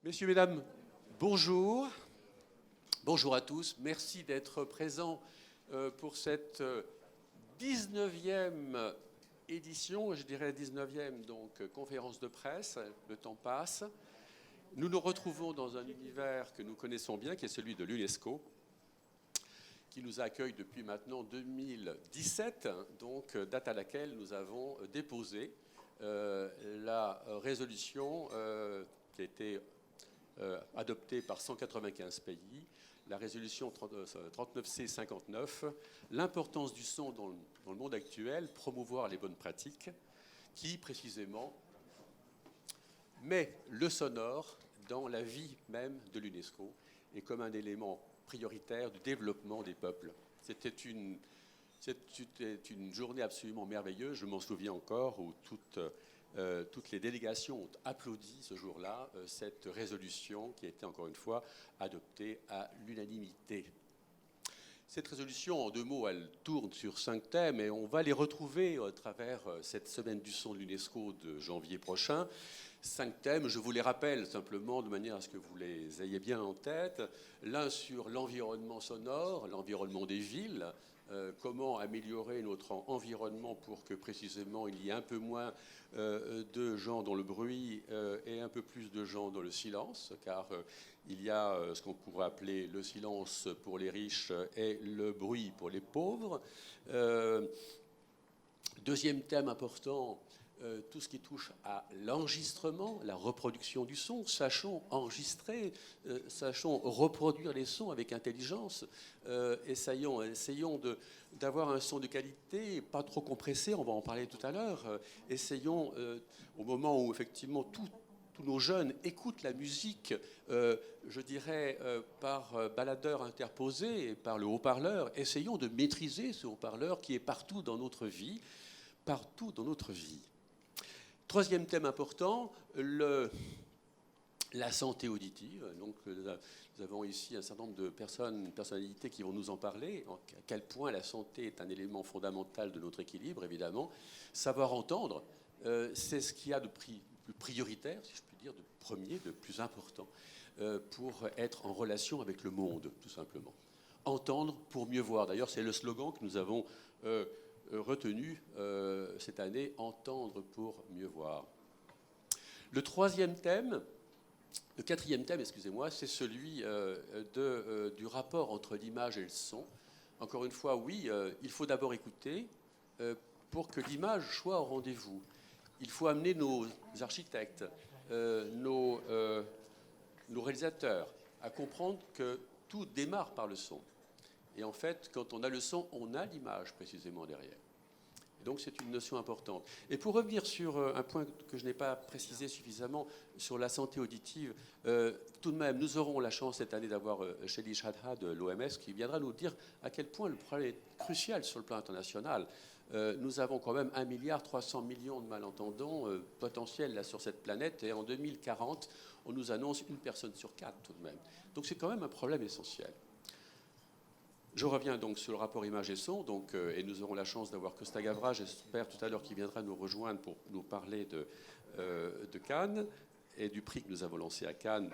Messieurs, mesdames, bonjour. Bonjour à tous. Merci d'être présents pour cette 19e édition, je dirais 19e donc, conférence de presse. Le temps passe. Nous nous retrouvons dans un univers que nous connaissons bien, qui est celui de l'UNESCO, qui nous accueille depuis maintenant 2017, donc date à laquelle nous avons déposé la résolution qui a été adoptée par 195 pays, la résolution 39C59, l'importance du son dans le monde actuel, promouvoir les bonnes pratiques, qui précisément met le sonore dans la vie même de l'UNESCO et comme un élément prioritaire du développement des peuples. C'était une journée absolument merveilleuse, je m'en souviens encore, où toutes les délégations ont applaudi ce jour-là cette résolution qui a été encore une fois adoptée à l'unanimité. Cette résolution, en 2 mots, elle tourne sur 5 thèmes et on va les retrouver à travers cette semaine du son de l'UNESCO de janvier prochain. 5 thèmes, je vous les rappelle simplement de manière à ce que vous les ayez bien en tête. L'un sur l'environnement sonore, l'environnement des villes, comment améliorer notre environnement pour que précisément il y ait un peu moins de gens dans le bruit et un peu plus de gens dans le silence, car il y a ce qu'on pourrait appeler le silence pour les riches et le bruit pour les pauvres. Deuxième thème important, tout ce qui touche à l'enregistrement, la reproduction du son. Sachons enregistrer, sachons reproduire les sons avec intelligence. Essayons d'avoir un son de qualité, pas trop compressé, on va en parler tout à l'heure. Essayons, au moment où effectivement tous nos jeunes écoutent la musique, je dirais, par baladeur interposé et par le haut-parleur, essayons de maîtriser ce haut-parleur qui est partout dans notre vie. Partout dans notre vie. Troisième thème important, la santé auditive. Donc, nous avons ici un certain nombre de personnalités qui vont nous en parler. À quel point la santé est un élément fondamental de notre équilibre, évidemment. Savoir entendre, c'est ce qu'il y a de plus prioritaire, si je puis dire, de premier, de plus important, pour être en relation avec le monde, tout simplement. Entendre pour mieux voir. D'ailleurs, c'est le slogan que nous avons retenu cette année, entendre pour mieux voir. Le quatrième thème, excusez-moi, c'est celui du rapport entre l'image et le son. Encore une fois, oui, il faut d'abord écouter pour que l'image soit au rendez-vous. Il faut amener nos architectes, nos réalisateurs à comprendre que tout démarre par le son. Et en fait, quand on a le son, on a l'image précisément derrière. Et donc c'est une notion importante. Et pour revenir sur un point que je n'ai pas précisé suffisamment, sur la santé auditive, tout de même, nous aurons la chance cette année d'avoir Shelly Chadha de l'OMS qui viendra nous dire à quel point le problème est crucial sur le plan international. Nous avons quand même 1,3 milliard de malentendants potentiels là, sur cette planète. Et en 2040, on nous annonce 1 personne sur 4 tout de même. Donc c'est quand même un problème essentiel. Je reviens donc sur le rapport image et son, et nous aurons la chance d'avoir Costa Gavra, j'espère tout à l'heure, qui viendra nous rejoindre pour nous parler de Cannes et du prix que nous avons lancé à Cannes,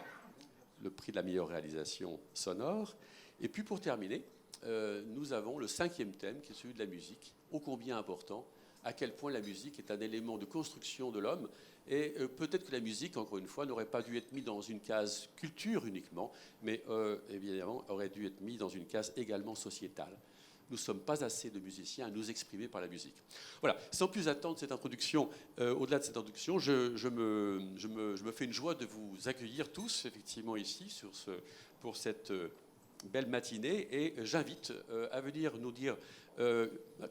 le prix de la meilleure réalisation sonore. Et puis pour terminer, nous avons le 5e thème, qui est celui de la musique, ô combien important, à quel point la musique est un élément de construction de l'homme. Et peut-être que la musique, encore une fois, n'aurait pas dû être mise dans une case culture uniquement, mais évidemment aurait dû être mise dans une case également sociétale. Nous ne sommes pas assez de musiciens à nous exprimer par la musique. Voilà, sans plus attendre cette introduction, au-delà de cette introduction, je me fais une joie de vous accueillir tous, effectivement, ici, pour cette belle matinée, et j'invite à venir nous dire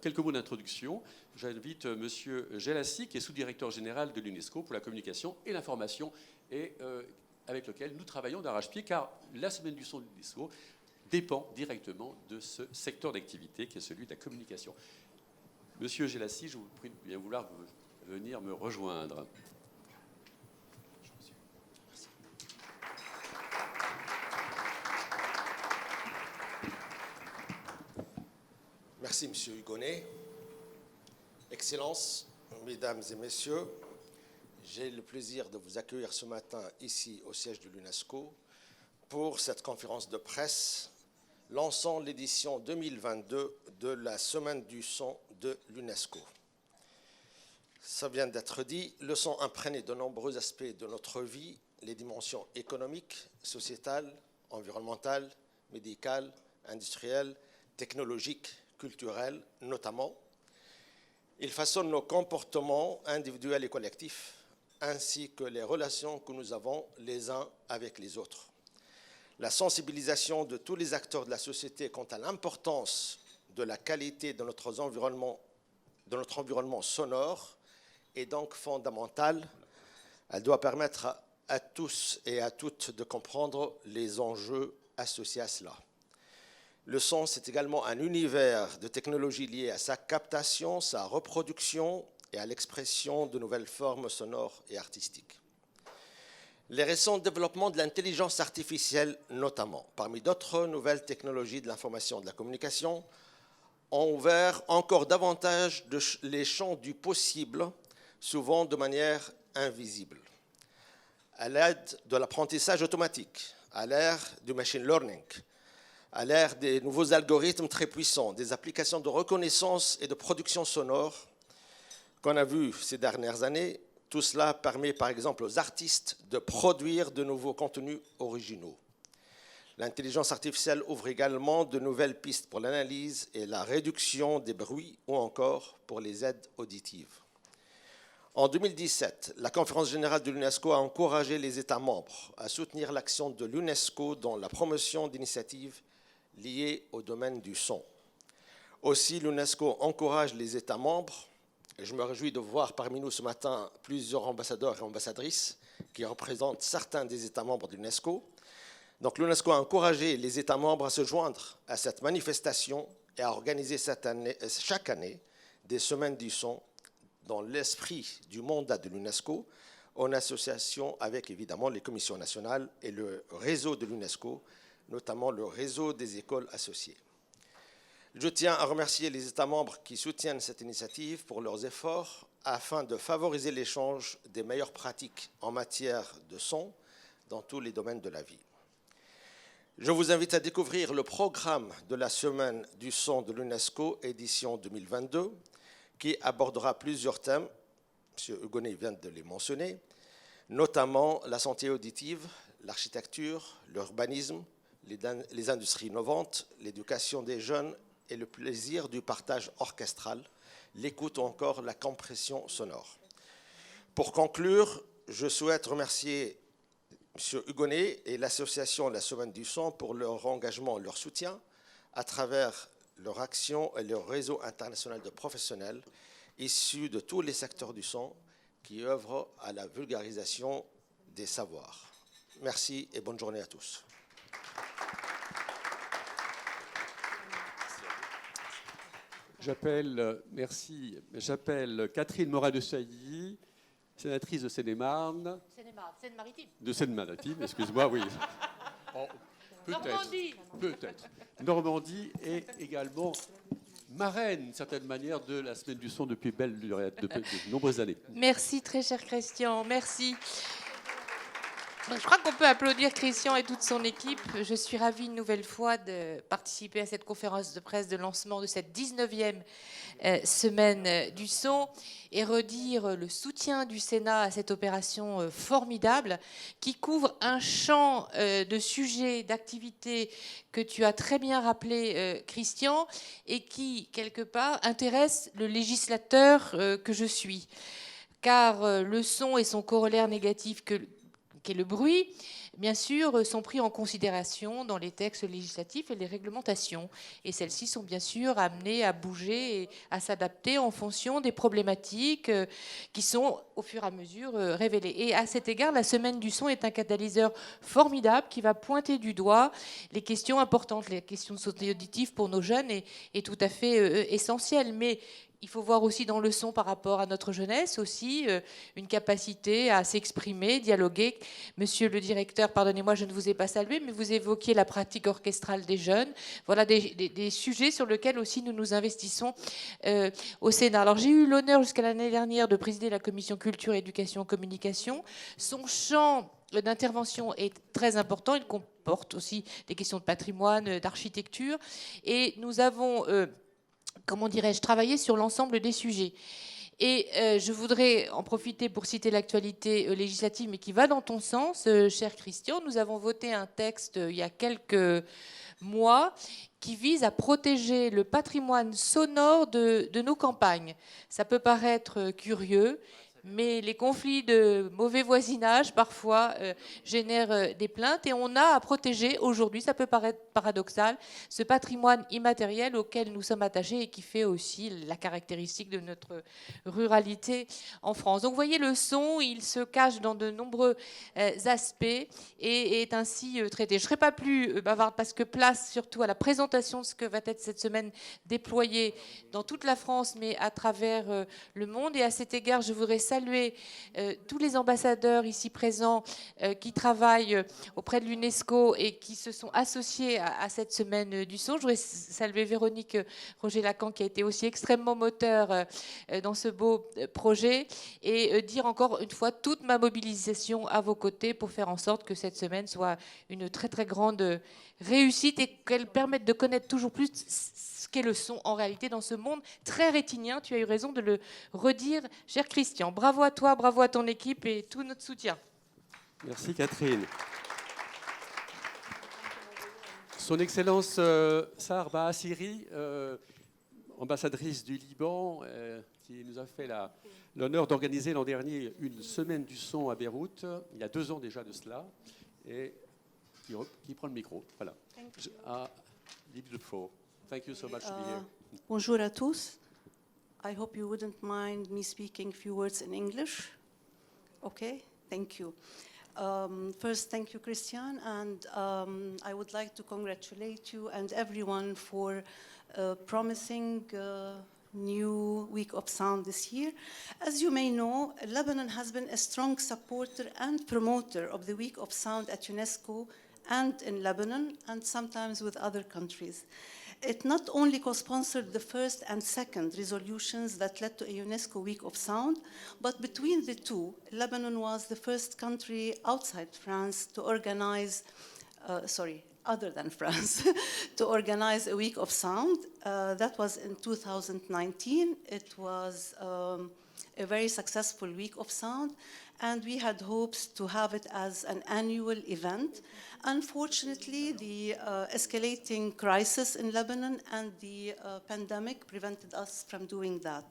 quelques mots d'introduction. J'invite Monsieur Gelassi, qui est sous-directeur général de l'UNESCO pour la communication et l'information, et avec lequel nous travaillons d'arrache-pied, car la semaine du son de l'UNESCO dépend directement de ce secteur d'activité qui est celui de la communication. Monsieur Gelassi, je vous prie de bien vouloir venir me rejoindre. Merci, Monsieur Hugonnet. Excellences, Mesdames et Messieurs, J'ai le plaisir de vous accueillir ce matin ici au siège de l'UNESCO pour cette conférence de presse lançant l'édition 2022 de la Semaine du son de l'UNESCO. Ça vient d'être dit, le son imprégné de nombreux aspects de notre vie, les dimensions économiques, sociétales, environnementales, médicales, industrielles, technologiques, culturelles notamment. Il façonne nos comportements individuels et collectifs, ainsi que les relations que nous avons les uns avec les autres. La sensibilisation de tous les acteurs de la société quant à l'importance de la qualité de notre environnement sonore est donc fondamentale. Elle doit permettre à tous et à toutes de comprendre les enjeux associés à cela. Le son, c'est également un univers de technologies liées à sa captation, sa reproduction et à l'expression de nouvelles formes sonores et artistiques. Les récents développements de l'intelligence artificielle, notamment, parmi d'autres nouvelles technologies de l'information et de la communication, ont ouvert encore davantage les champs du possible, souvent de manière invisible. À l'aide de l'apprentissage automatique, à l'ère du machine learning, à l'ère des nouveaux algorithmes très puissants, des applications de reconnaissance et de production sonore qu'on a vues ces dernières années, tout cela permet par exemple aux artistes de produire de nouveaux contenus originaux. L'intelligence artificielle ouvre également de nouvelles pistes pour l'analyse et la réduction des bruits ou encore pour les aides auditives. En 2017, la Conférence générale de l'UNESCO a encouragé les États membres à soutenir l'action de l'UNESCO dans la promotion d'initiatives liées au domaine du son. Aussi, l'UNESCO encourage les États membres. Je me réjouis de voir parmi nous ce matin plusieurs ambassadeurs et ambassadrices qui représentent certains des États membres de l'UNESCO. Donc l'UNESCO a encouragé les États membres à se joindre à cette manifestation et à organiser chaque année des semaines du son dans l'esprit du mandat de l'UNESCO, en association avec évidemment les commissions nationales et le réseau de l'UNESCO, notamment le réseau des écoles associées. Je tiens à remercier les États membres qui soutiennent cette initiative pour leurs efforts afin de favoriser l'échange des meilleures pratiques en matière de son dans tous les domaines de la vie. Je vous invite à découvrir le programme de la Semaine du son de l'UNESCO, édition 2022, qui abordera plusieurs thèmes, M. Hugonet vient de les mentionner, notamment la santé auditive, l'architecture, l'urbanisme, les industries innovantes, l'éducation des jeunes et le plaisir du partage orchestral, l'écoute ou encore la compression sonore. Pour conclure, je souhaite remercier M. Hugonet et l'association La Semaine du Son pour leur engagement et leur soutien à travers leur action et leur réseau international de professionnels issus de tous les secteurs du son qui œuvrent à la vulgarisation des savoirs. Merci et bonne journée à tous. J'appelle Catherine Morin-Desailly, sénatrice de Seine-et-Marne. Seine-Maritime. De Seine-Maritime, excuse-moi, oui. Oh, Normandie. Peut-être. Normandie est également marraine, d'une certaine manière, de la Semaine du son depuis de nombreuses années. Merci, très cher Christian. Merci. Je crois qu'on peut applaudir Christian et toute son équipe. Je suis ravie une nouvelle fois de participer à cette conférence de presse de lancement de cette 19e semaine du son et redire le soutien du Sénat à cette opération formidable qui couvre un champ de sujets, d'activités que tu as très bien rappelé, Christian, et qui, quelque part, intéresse le législateur que je suis. Car le son et son corollaire négatif qu'est le bruit, bien sûr, sont pris en considération dans les textes législatifs et les réglementations. Et celles-ci sont bien sûr amenées à bouger et à s'adapter en fonction des problématiques qui sont au fur et à mesure révélées. Et à cet égard, la Semaine du son est un catalyseur formidable qui va pointer du doigt les questions importantes. Les questions de santé auditive pour nos jeunes est tout à fait essentielle. Mais il faut voir aussi dans le son par rapport à notre jeunesse aussi une capacité à s'exprimer, dialoguer. Monsieur le directeur, pardonnez-moi, je ne vous ai pas salué, mais vous évoquiez la pratique orchestrale des jeunes. Voilà des sujets sur lesquels aussi nous nous investissons au Sénat. Alors j'ai eu l'honneur jusqu'à l'année dernière de présider la commission culture, éducation, communication. Son champ d'intervention est très important. Il comporte aussi des questions de patrimoine, d'architecture. Et nous avons... comment dirais-je, travailler sur l'ensemble des sujets. Et je voudrais en profiter pour citer l'actualité législative, mais qui va dans ton sens, cher Christian. Nous avons voté un texte il y a quelques mois qui vise à protéger le patrimoine sonore de nos campagnes. Ça peut paraître curieux, mais les conflits de mauvais voisinage, parfois, génèrent des plaintes. Et on a à protéger aujourd'hui, ça peut paraître paradoxal, ce patrimoine immatériel auquel nous sommes attachés et qui fait aussi la caractéristique de notre ruralité en France. Donc vous voyez, le son, il se cache dans de nombreux aspects et est ainsi traité. Je ne serai pas plus bavarde parce que place surtout à la présentation de ce que va être cette semaine déployée dans toute la France, mais à travers le monde. Et à cet égard, je voudrais saluer tous les ambassadeurs ici présents qui travaillent auprès de l'UNESCO et qui se sont associés à cette semaine du son. Je voudrais saluer Véronique Roger-Lacan qui a été aussi extrêmement moteur dans ce beau projet et dire encore une fois toute ma mobilisation à vos côtés pour faire en sorte que cette semaine soit une très très grande réussite et qu'elle permette de connaître toujours plus ce qu'est le son en réalité dans ce monde très rétinien. Tu as eu raison de le redire, cher Christian. Bravo à toi, bravo à ton équipe et tout notre soutien. Merci Catherine. Son Excellence Sarba Assiri, ambassadrice du Liban, qui nous a fait l'honneur d'organiser l'an dernier une semaine du son à Beyrouth, il y a 2 ans déjà de cela, et qui prend le micro. Voilà. Leave the floor. Thank you so much to be here. Bonjour à tous. I hope you wouldn't mind me speaking a few words in English. Okay, thank you. First, thank you, Christian, and I would like to congratulate you and everyone for promising new Week of Sound this year. As you may know, Lebanon has been a strong supporter and promoter of the Week of Sound at UNESCO and in Lebanon, and sometimes with other countries. It not only co-sponsored the first and second resolutions that led to a UNESCO Week of Sound, but between the two, Lebanon was the first country outside France to organize, other than France, to organize a Week of Sound. That was in 2019. It was a very successful Week of Sound, and we had hopes to have it as an annual event. Unfortunately, the escalating crisis in Lebanon and the pandemic prevented us from doing that.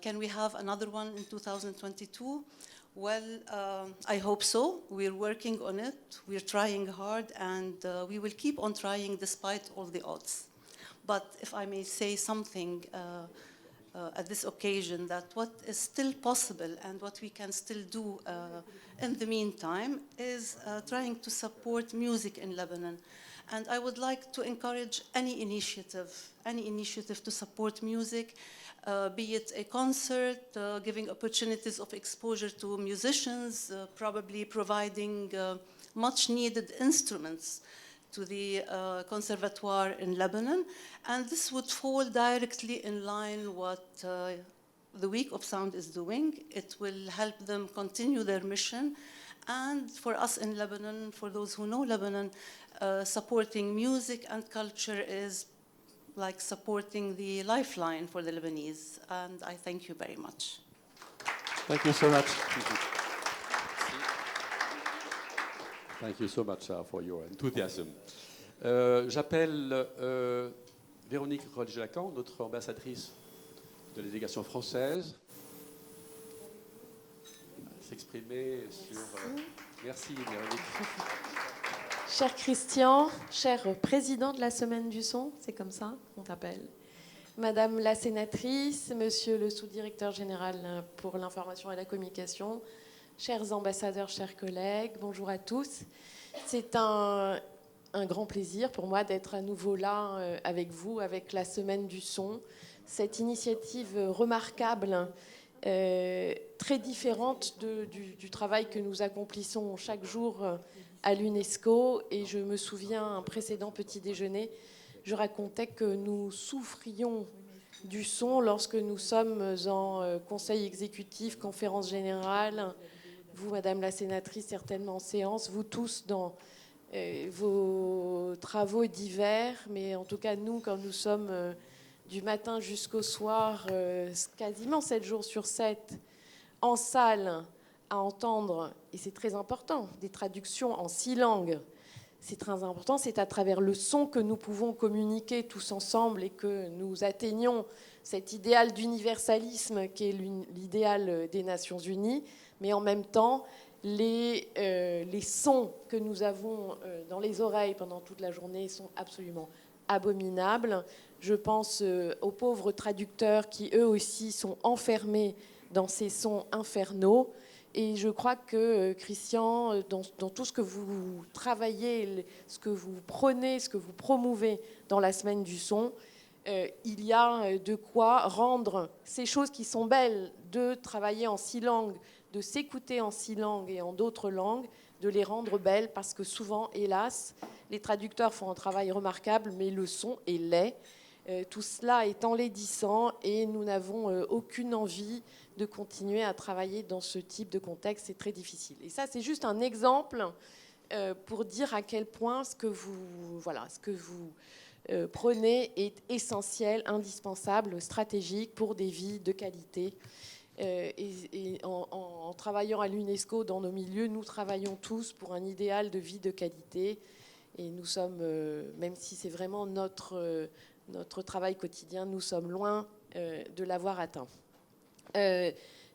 Can we have another one in 2022? Well, I hope so. We're working on it. We're trying hard, and we will keep on trying despite all the odds. But if I may say something at this occasion, that what is still possible and what we can still do in the meantime is trying to support music in Lebanon. And I would like to encourage any initiative to support music, be it a concert, giving opportunities of exposure to musicians, probably providing much needed instruments to the Conservatoire in Lebanon. And this would fall directly in line what the Week of Sound is doing. It will help them continue their mission. And for us in Lebanon, for those who know Lebanon, supporting music and culture is like supporting the lifeline for the Lebanese. And I thank you very much. Thank you so much. Thank you so much for your enthusiasm. J'appelle Véronique Roger-Lacan, notre ambassadrice de la délégation française, à s'exprimer sur... Merci Véronique. Cher Christian, cher président de la Semaine du Son, c'est comme ça qu'on t'appelle. Madame la sénatrice, monsieur le sous-directeur général pour l'information et la communication, chers ambassadeurs, chers collègues, bonjour à tous. C'est un grand plaisir pour moi d'être à nouveau là avec vous, avec la Semaine du Son. cette initiative remarquable, très différente du travail que nous accomplissons chaque jour à l'UNESCO. Et je me souviens, un précédent petit déjeuner, je racontais que nous souffrions du son lorsque nous sommes en conseil exécutif, conférence générale, vous, Madame la sénatrice, certainement en séance, vous tous dans vos travaux divers, mais en tout cas nous, quand nous sommes du matin jusqu'au soir, quasiment 7 jours sur 7, en salle, à entendre, et c'est très important, des traductions en 6 langues. C'est très important, c'est à travers le son que nous pouvons communiquer tous ensemble et que nous atteignons cet idéal d'universalisme qui est l'idéal des Nations Unies, mais en même temps, les sons que nous avons dans les oreilles pendant toute la journée sont absolument abominables. Je pense aux pauvres traducteurs qui, eux aussi, sont enfermés dans ces sons infernaux. Et je crois que, Christian, dans tout ce que vous travaillez, ce que vous prenez, ce que vous promouvez dans la semaine du son, il y a de quoi rendre ces choses qui sont belles, de travailler en 6 langues, de s'écouter en 6 langues et en d'autres langues, de les rendre belles, parce que souvent, hélas, les traducteurs font un travail remarquable, mais le son est laid. Tout cela est enlaidissant et nous n'avons aucune envie de continuer à travailler dans ce type de contexte. C'est très difficile. Et ça, c'est juste un exemple pour dire à quel point ce que vous prenez est essentiel, indispensable, stratégique pour des vies de qualité. Et en travaillant à l'UNESCO dans nos milieux, nous travaillons tous pour un idéal de vie de qualité. Et nous sommes, même si c'est vraiment notre travail quotidien, nous sommes loin de l'avoir atteint.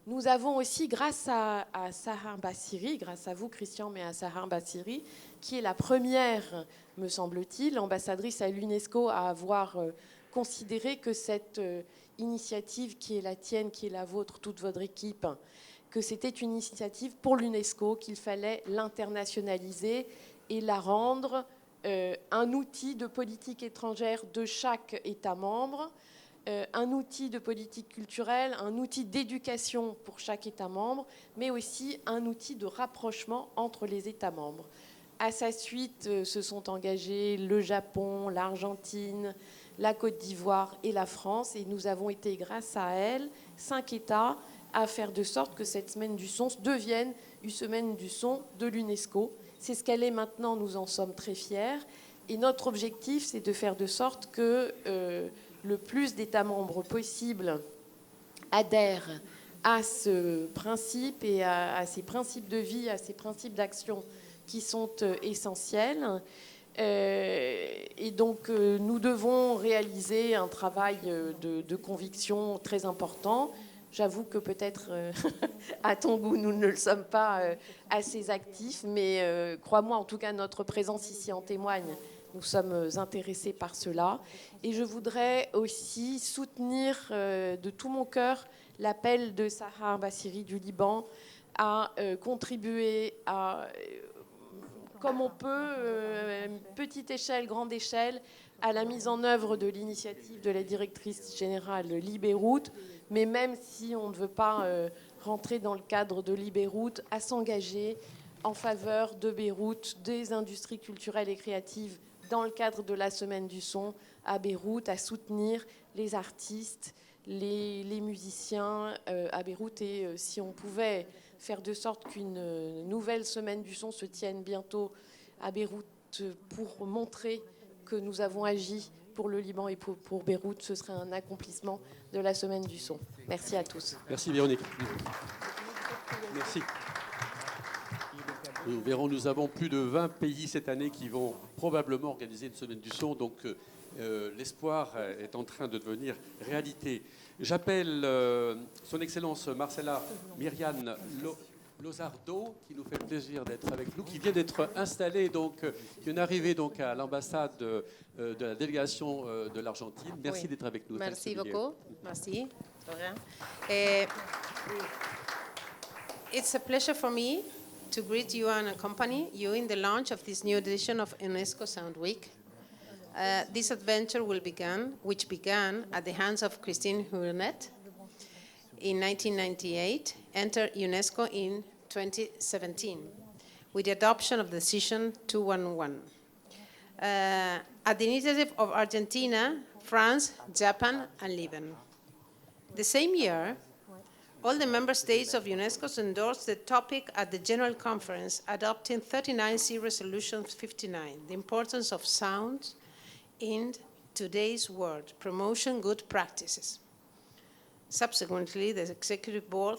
Nous avons aussi, grâce à Sahar Bassiri, grâce à vous Christian, mais à Sahar Bassiri, qui est la première, me semble-t-il, ambassadrice à l'UNESCO à avoir considéré que cette initiative qui est la tienne, qui est la vôtre, toute votre équipe, que c'était une initiative pour l'UNESCO, qu'il fallait l'internationaliser et la rendre un outil de politique étrangère de chaque État membre, un outil de politique culturelle, un outil d'éducation pour chaque État membre, mais aussi un outil de rapprochement entre les États membres. À sa suite, se sont engagés le Japon, l'Argentine, la Côte d'Ivoire et la France, et nous avons été, grâce à elles, 5 États, à faire de sorte que cette semaine du son devienne une semaine du son de l'UNESCO. C'est ce qu'elle est maintenant, nous en sommes très fiers. Et notre objectif, c'est de faire de sorte que le plus d'États membres possible adhèrent à ce principe et à ces principes de vie, à ces principes d'action qui sont essentiels. Et donc, nous devons réaliser un travail de conviction très important. J'avoue que peut-être, à ton goût, nous ne le sommes pas assez actifs, mais crois-moi, en tout cas, notre présence ici en témoigne. Nous sommes intéressés par cela. Et je voudrais aussi soutenir de tout mon cœur l'appel de Sahar Bassiri du Liban à contribuer à, comme on peut, petite échelle, grande échelle, à la mise en œuvre de l'initiative de la directrice générale Libéroute, mais même si on ne veut pas rentrer dans le cadre de Libéroute, à s'engager en faveur de Beyrouth, des industries culturelles et créatives dans le cadre de la Semaine du Son à Beyrouth, à soutenir les artistes, les musiciens à Beyrouth. Et si on pouvait faire de sorte qu'une nouvelle Semaine du Son se tienne bientôt à Beyrouth pour montrer que nous avons agi pour le Liban et pour Beyrouth, ce serait un accomplissement de la Semaine du Son. Merci à tous. Merci Véronique. Merci. Nous verrons, nous avons plus de 20 pays cette année qui vont probablement organiser une Semaine du Son, donc l'espoir est en train de devenir réalité. J'appelle son Excellence Marcella Myriane Lozardo, qui nous fait plaisir d'être avec nous, qui vient d'être installée, donc, qui vient d'arriver donc à l'ambassade de la délégation de l'Argentine. Merci d'être avec nous. Merci beaucoup. Merci. It's a pleasure for me to greet you and accompany you in the launch of this new edition of UNESCO Sound Week. This adventure which began at the hands of Christine Hurnet in 1998, entered UNESCO in 2017 with the adoption of Decision 211. At the initiative of Argentina, France, Japan, and Lebanon. The same year, all the member states of UNESCO endorsed the topic at the General Conference, adopting 39C Resolution 59, the importance of sound in today's world, promotion good practices. Subsequently, the Executive Board,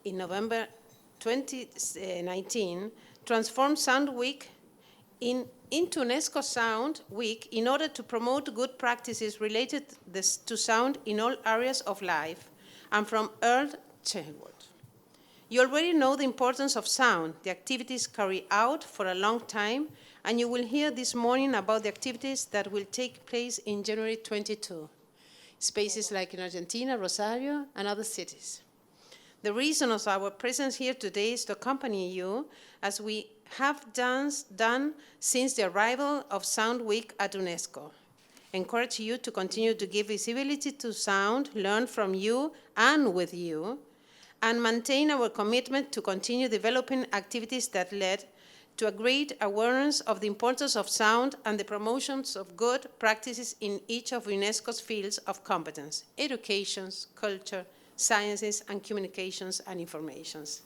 in November 2019, transformed Sound Week into UNESCO Sound Week in order to promote good practices related to sound in all areas of life and from early childhood. You already know the importance of sound, the activities carried out for a long time, and you will hear this morning about the activities that will take place in January 22, spaces like in Argentina, Rosario, and other cities. The reason of our presence here today is to accompany you, as we have done since the arrival of Sound Week at UNESCO. Encourage you to continue to give visibility to sound, learn from you and with you, and maintain our commitment to continue developing activities that led to a great awareness of the importance of sound and the promotions of good practices in each of UNESCO's fields of competence: education, culture, sciences, and communications and informations.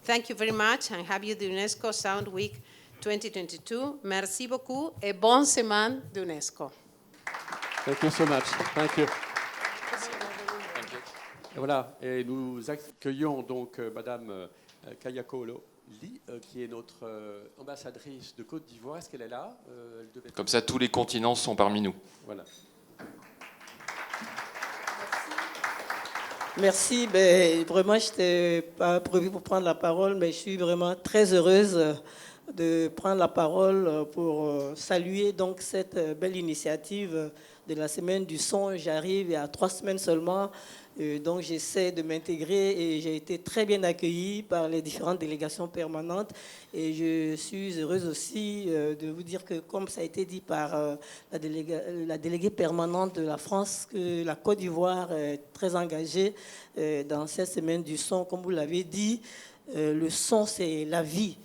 Thank you very much, and happy the UNESCO Sound Week 2022. Merci beaucoup et bonne semaine d'UNESCO. Thank you so much. Thank you. Et voilà, et nous accueillons donc Madame Kayako Li, qui est notre ambassadrice de Côte d'Ivoire. Est-ce qu'elle est là? Comme ça, tous les continents sont parmi nous. Voilà. Merci. Vraiment, je n'étais pas prévu pour prendre la parole, mais je suis vraiment très heureuse de prendre la parole pour saluer donc cette belle initiative de la Semaine du Son. J'arrive il y a 3 semaines seulement, donc j'essaie de m'intégrer et j'ai été très bien accueillie par les différentes délégations permanentes. Et je suis heureuse aussi de vous dire que, comme ça a été dit par la déléguée permanente de la France, que la Côte d'Ivoire est très engagée dans cette Semaine du Son. Comme vous l'avez dit, le son, c'est la vie.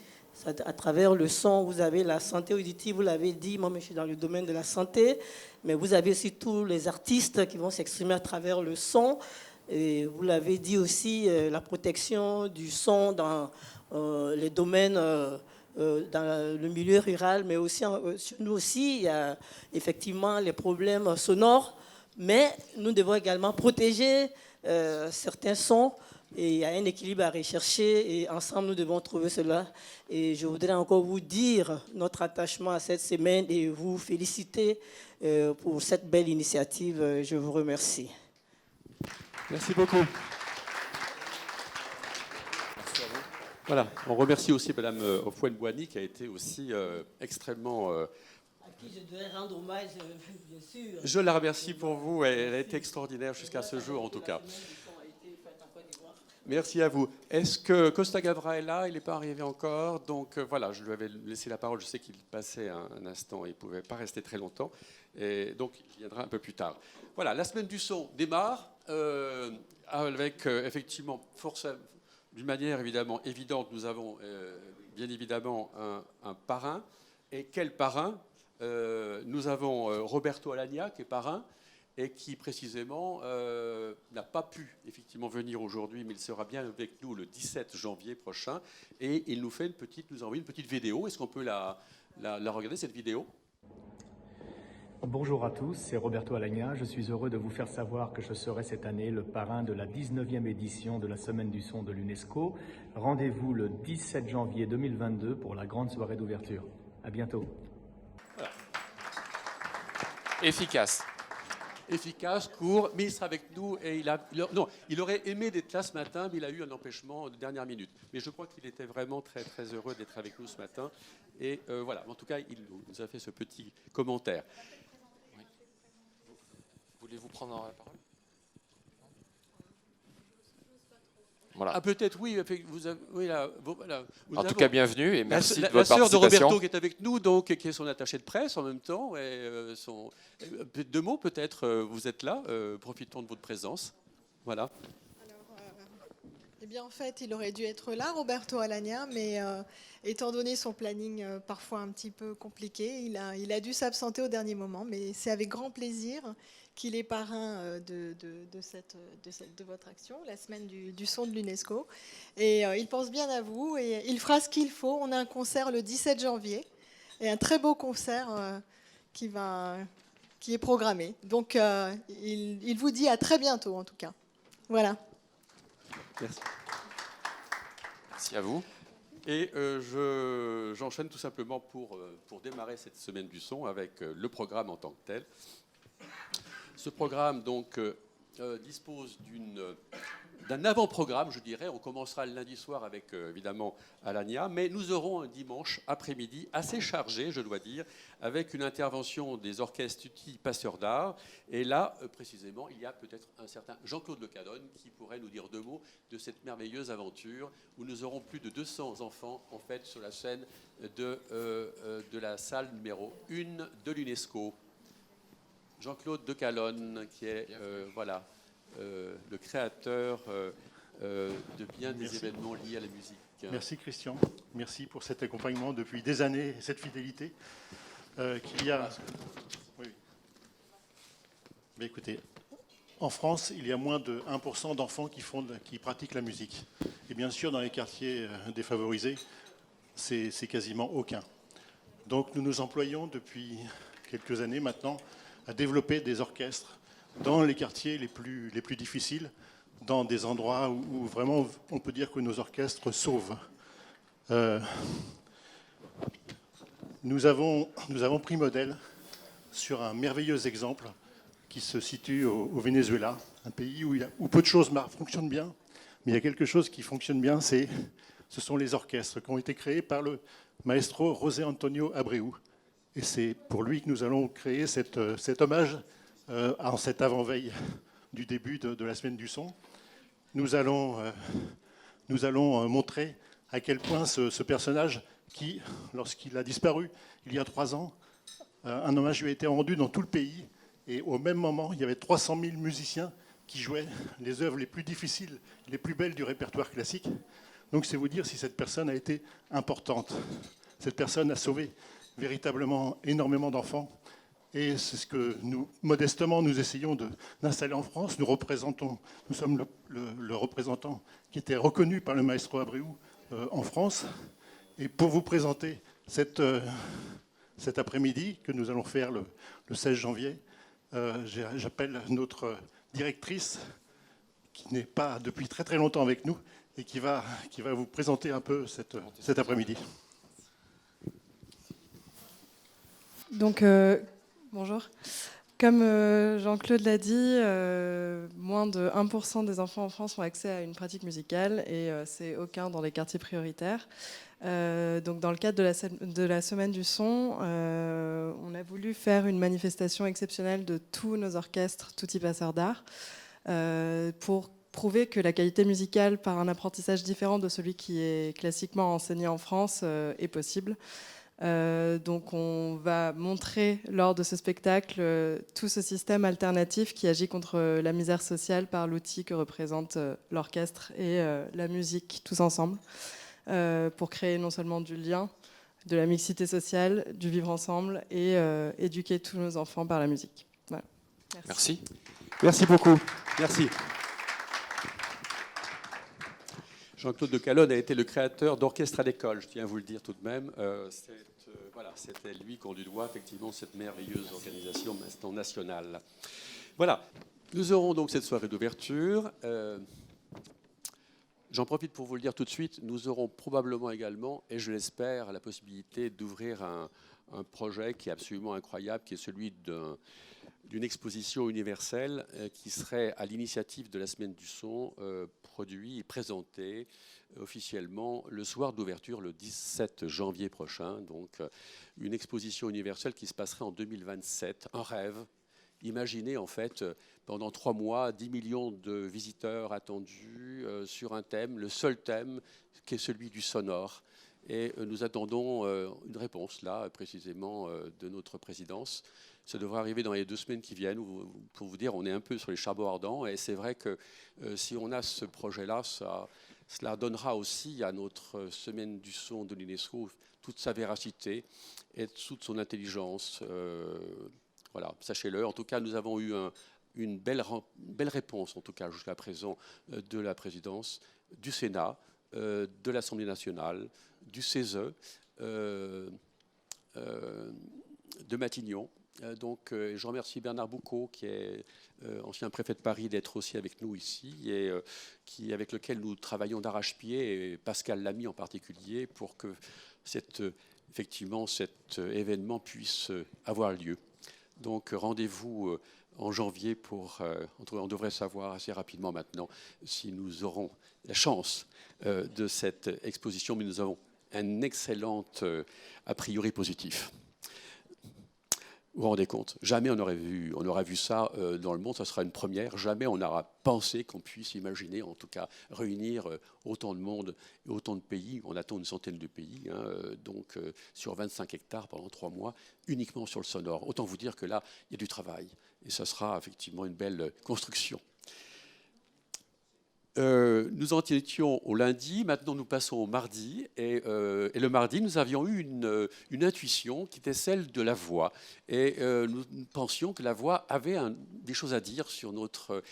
À travers le son, vous avez la santé auditive, vous l'avez dit, moi je suis dans le domaine de la santé, mais vous avez aussi tous les artistes qui vont s'exprimer à travers le son. Et vous l'avez dit aussi, la protection du son dans les domaines, dans le milieu rural, mais aussi, chez nous aussi, il y a effectivement les problèmes sonores, mais nous devons également protéger certains sons. Et il y a un équilibre à rechercher et ensemble, nous devons trouver cela. Et je voudrais encore vous dire notre attachement à cette semaine et vous féliciter pour cette belle initiative. Je vous remercie. Merci beaucoup. Merci à vous. Voilà, on remercie aussi Madame Ofouane-Boigny qui a été aussi extrêmement... À qui je dois rendre hommage, bien sûr. Je la remercie pour vous, elle a été extraordinaire jusqu'à ce jour en tout cas. Merci à vous. Est-ce que Costa Gavra est là? Il n'est pas arrivé encore. Donc voilà, je lui avais laissé la parole. Je sais qu'il passait un instant et il ne pouvait pas rester très longtemps. Et donc, il viendra un peu plus tard. Voilà, la Semaine du Son démarre avec effectivement, d'une manière évidemment évidente, nous avons bien évidemment un parrain. Et quel parrain? Nous avons Roberto Alagna qui est parrain, et qui précisément n'a pas pu effectivement venir aujourd'hui, mais il sera bien avec nous le 17 janvier prochain, et il nous a envoyé une petite vidéo. Est-ce qu'on peut la regarder, cette vidéo? Bonjour à tous, c'est Roberto Alagna. Je suis heureux de vous faire savoir que je serai cette année le parrain de la 19e édition de la Semaine du Son de l'UNESCO. Rendez-vous le 17 janvier 2022 pour la grande soirée d'ouverture. À bientôt. Voilà. Efficace. Efficace, court, mais il sera avec nous et il aurait aimé d'être là ce matin, mais il a eu un empêchement de dernière minute. Mais je crois qu'il était vraiment très, très heureux d'être avec nous ce matin. Et voilà, en tout cas, il nous a fait ce petit commentaire. Oui. Voulez-vous prendre la parole? Voilà. Ah, peut-être, oui. Vous avez, oui là, voilà. En tout cas, bienvenue et merci de la votre sœur de participation. Roberto qui est avec nous, donc, qui est son attaché de presse en même temps. Et, deux mots peut-être, vous êtes là, profitons de votre présence. Voilà. Eh bien, en fait, il aurait dû être là, Roberto Alagna, mais étant donné son planning parfois un petit peu compliqué, il a dû s'absenter au dernier moment. Mais c'est avec grand plaisir qu'il est parrain de votre action, la semaine du son de l'UNESCO. Et il pense bien à vous et il fera ce qu'il faut. On a un concert le 17 janvier et un très beau concert qui est programmé. Donc, il vous dit à très bientôt, en tout cas. Voilà. Merci. Merci à vous. Et j'enchaîne tout simplement pour démarrer cette semaine du son avec le programme en tant que tel. Ce programme donc dispose d'un avant-programme, je dirais. On commencera le lundi soir avec évidemment Alagna, mais nous aurons un dimanche après-midi assez chargé, je dois dire, avec une intervention des orchestres Tutti Passeurs d'Art. Et là, précisément, il y a peut-être un certain Jean-Claude Le Cadonne qui pourrait nous dire 2 mots de cette merveilleuse aventure où nous aurons plus de 200 enfants en fait sur la scène de la salle numéro 1 de l'UNESCO. Jean-Claude Decalonne, qui est voilà, le créateur de bien des événements liés à la musique. Merci Christian, merci pour cet accompagnement depuis des années et cette fidélité qu'il y a. Oui. Mais écoutez, en France, il y a moins de 1% d'enfants qui pratiquent la musique. Et bien sûr, dans les quartiers défavorisés, c'est quasiment aucun. Donc nous nous employons depuis quelques années maintenant à développer des orchestres dans les quartiers les plus difficiles, dans des endroits où vraiment on peut dire que nos orchestres sauvent. Nous avons pris modèle sur un merveilleux exemple qui se situe au Venezuela, un pays où peu de choses fonctionnent bien, mais il y a quelque chose qui fonctionne bien, ce sont les orchestres qui ont été créés par le maestro José Antonio Abreu. Et c'est pour lui que nous allons créer cet hommage en cette avant-veille du début de la semaine du son. Nous allons montrer à quel point ce personnage qui, lorsqu'il a disparu il y a 3 ans, un hommage lui a été rendu dans tout le pays. Et au même moment, il y avait 300 000 musiciens qui jouaient les œuvres les plus difficiles, les plus belles du répertoire classique. Donc c'est vous dire si cette personne a été importante. Cette personne a sauvé véritablement énormément d'enfants. Et c'est ce que modestement, nous essayons d'installer en France. Nous sommes le représentant qui était reconnu par le maestro Abreu en France. Et pour vous présenter cet après-midi que nous allons faire le 16 janvier, j'appelle notre directrice, qui n'est pas depuis très très longtemps avec nous, et qui va vous présenter un peu cet après-midi. Donc, bonjour. Comme Jean-Claude l'a dit, moins de 1% des enfants en France ont accès à une pratique musicale et c'est aucun dans les quartiers prioritaires. Donc, dans le cadre de la semaine du son, on a voulu faire une manifestation exceptionnelle de tous nos orchestres Tutti Passeurs d'Art pour prouver que la qualité musicale par un apprentissage différent de celui qui est classiquement enseigné en France est possible. Donc on va montrer lors de ce spectacle tout ce système alternatif qui agit contre la misère sociale par l'outil que représente l'orchestre et la musique tous ensemble pour créer non seulement du lien, de la mixité sociale, du vivre ensemble et éduquer tous nos enfants par la musique. Voilà. Merci. Merci beaucoup. Merci. Jean-Claude Decalonne a été le créateur d'Orchestre à l'école, je tiens à vous le dire tout de même. Voilà, c'était lui qu'on lui doit effectivement cette merveilleuse organisation maintenant nationale. Voilà, nous aurons donc cette soirée d'ouverture. J'en profite pour vous le dire tout de suite, nous aurons probablement également, et je l'espère, la possibilité d'ouvrir un projet qui est absolument incroyable, qui est celui d'une exposition universelle qui serait à l'initiative de la Semaine du Son, produit et présenté officiellement le soir d'ouverture, le 17 janvier prochain. Donc une exposition universelle qui se passerait en 2027, un rêve Imaginez en fait pendant 3 mois 10 millions de visiteurs attendus sur un thème, le seul thème qui est celui du sonore. Et nous attendons une réponse là précisément de notre présidence. Ça devrait arriver dans les 2 semaines qui viennent. Pour vous dire, on est un peu sur les charbons ardents. Et c'est vrai que si on a ce projet-là, cela donnera aussi à notre semaine du son de l'UNESCO toute sa véracité et toute son intelligence. Voilà, sachez-le. En tout cas, nous avons eu une belle réponse, en tout cas jusqu'à présent, de la présidence, du Sénat, de l'Assemblée nationale, du CESE, de Matignon. Donc, je remercie Bernard Boucaud, qui est ancien préfet de Paris, d'être aussi avec nous ici, et avec lequel nous travaillons d'arrache-pied, et Pascal Lamy en particulier, pour que effectivement cet événement puisse avoir lieu. Donc, rendez-vous en janvier on devrait savoir assez rapidement maintenant si nous aurons la chance de cette exposition, mais nous avons un excellent a priori positif. Vous vous rendez compte? Jamais on aurait vu ça dans le monde, ça sera une première. Jamais on n'aura pensé qu'on puisse imaginer, en tout cas, réunir autant de monde et autant de pays. On attend une centaine de pays, donc sur 25 hectares pendant 3 mois, uniquement sur le sonore. Autant vous dire que là, il y a du travail. Et ça sera effectivement une belle construction. Nous en étions au lundi, maintenant nous passons au mardi. Et le mardi, nous avions eu une intuition qui était celle de la voix. Et nous pensions que la voix avait des choses à dire sur notre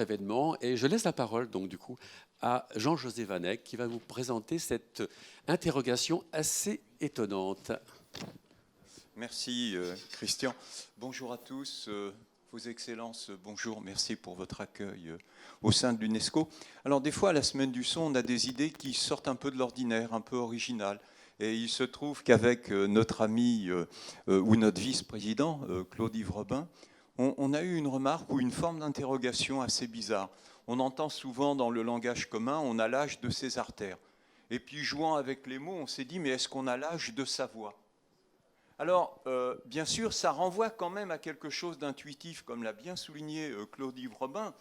événement. Et je laisse la parole, donc, du coup, à Jean-José Vanek, qui va vous présenter cette interrogation assez étonnante. Merci, Christian. Bonjour à tous. Vos Excellences, bonjour, merci pour votre accueil au sein de l'UNESCO. Alors des fois, à la Semaine du Son, on a des idées qui sortent un peu de l'ordinaire, un peu originales. Et il se trouve qu'avec notre ami ou notre vice-président, Claude-Yves Robin, on a eu une remarque ou une forme d'interrogation assez bizarre. On entend souvent dans le langage commun, on a l'âge de ses artères. Et puis, jouant avec les mots, on s'est dit, mais est-ce qu'on a l'âge de sa voix ? Alors, bien sûr, ça renvoie quand même à quelque chose d'intuitif, comme l'a bien souligné Claude-Yves Robin.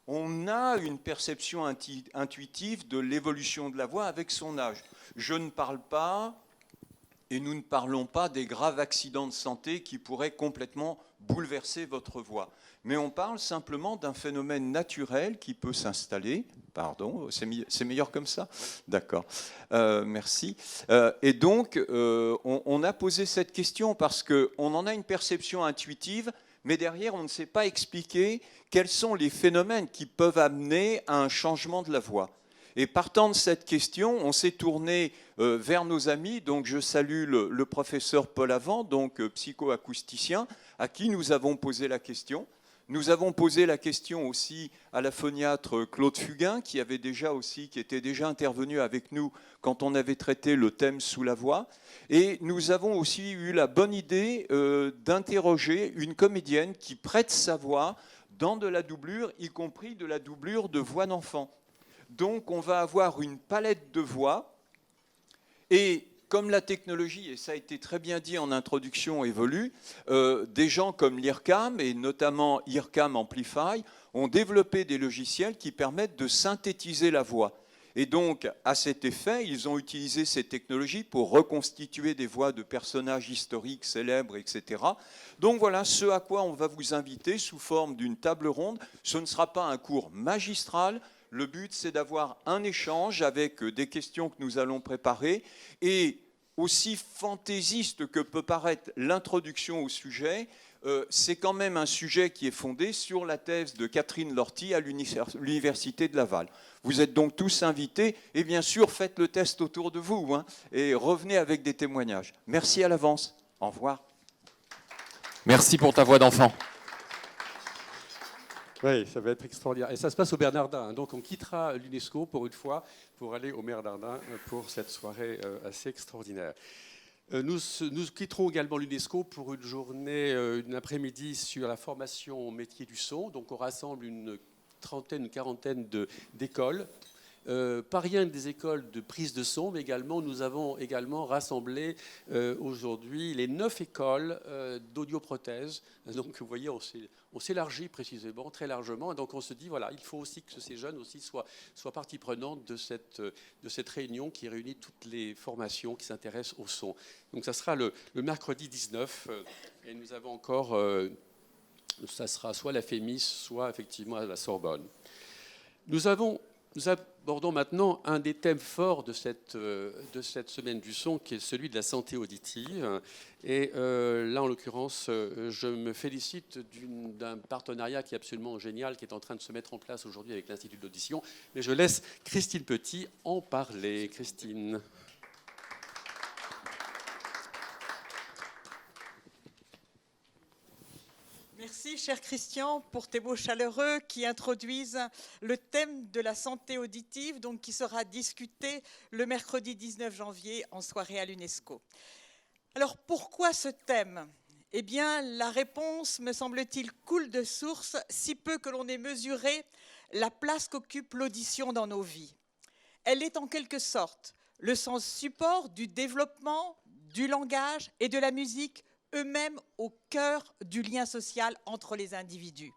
On a une perception intuitive de l'évolution de la voix avec son âge. Je ne parle pas, et nous ne parlons pas des graves accidents de santé qui pourraient complètement bouleverser votre voix. Mais on parle simplement d'un phénomène naturel qui peut s'installer. Pardon, c'est meilleur comme ça ? D'accord, merci. Et donc, on a posé cette question parce qu'on en a une perception intuitive, mais derrière, on ne sait pas expliquer quels sont les phénomènes qui peuvent amener à un changement de la voix. Et partant de cette question, on s'est tourné vers nos amis. Donc, je salue le professeur Paul Avant, donc psychoacousticien, à qui nous avons posé la question. Nous avons posé la question aussi à la phoniatre Claude Fugain, qui était déjà intervenu avec nous quand on avait traité le thème sous la voix. Et nous avons aussi eu la bonne idée d'interroger une comédienne qui prête sa voix dans de la doublure, y compris de la doublure de voix d'enfant. Donc on va avoir une palette de voix. Et comme la technologie, et ça a été très bien dit en introduction, évolue, des gens comme l'IRCAM, et notamment IRCAM Amplify, ont développé des logiciels qui permettent de synthétiser la voix. Et donc, à cet effet, ils ont utilisé ces technologies pour reconstituer des voix de personnages historiques, célèbres, etc. Donc voilà ce à quoi on va vous inviter sous forme d'une table ronde. Ce ne sera pas un cours magistral. Le but, c'est d'avoir un échange avec des questions que nous allons préparer. Et aussi fantaisiste que peut paraître l'introduction au sujet, c'est quand même un sujet qui est fondé sur la thèse de Catherine Lorty à l'Université de Laval. Vous êtes donc tous invités et bien sûr, faites le test autour de vous et revenez avec des témoignages. Merci à l'avance. Au revoir. Merci pour ta voix d'enfant. Oui, ça va être extraordinaire. Et ça se passe au Bernardin. Donc on quittera l'UNESCO pour une fois pour aller au Bernardin pour cette soirée assez extraordinaire. Nous quitterons également l'UNESCO pour une journée, une après-midi sur la formation au métier du son. Donc on rassemble une quarantaine d'écoles pas rien que des écoles de prise de son, mais également nous avons également rassemblé aujourd'hui les 9 écoles d'audioprothèse. Donc vous voyez, on s'élargit précisément, très largement. Et donc on se dit, voilà, il faut aussi que ces jeunes aussi soient partie prenante de cette réunion qui réunit toutes les formations qui s'intéressent au son. Donc ça sera le mercredi 19. Et nous avons encore, ça sera soit la FEMIS, soit effectivement à la Sorbonne. Nous abordons maintenant un des thèmes forts de cette semaine du son, qui est celui de la santé auditive. Et là, en l'occurrence, je me félicite d'un partenariat qui est absolument génial, qui est en train de se mettre en place aujourd'hui avec l'Institut de l'audition. Mais je laisse Christine Petit en parler. Christine. Merci, cher Christian, pour tes mots chaleureux qui introduisent le thème de la santé auditive, donc qui sera discuté le mercredi 19 janvier en soirée à l'UNESCO. Alors, pourquoi ce thème ? Eh bien, la réponse, me semble-t-il, coule de source, si peu que l'on ait mesuré la place qu'occupe l'audition dans nos vies. Elle est en quelque sorte le sens support du développement, du langage et de la musique, eux-mêmes au cœur du lien social entre les individus.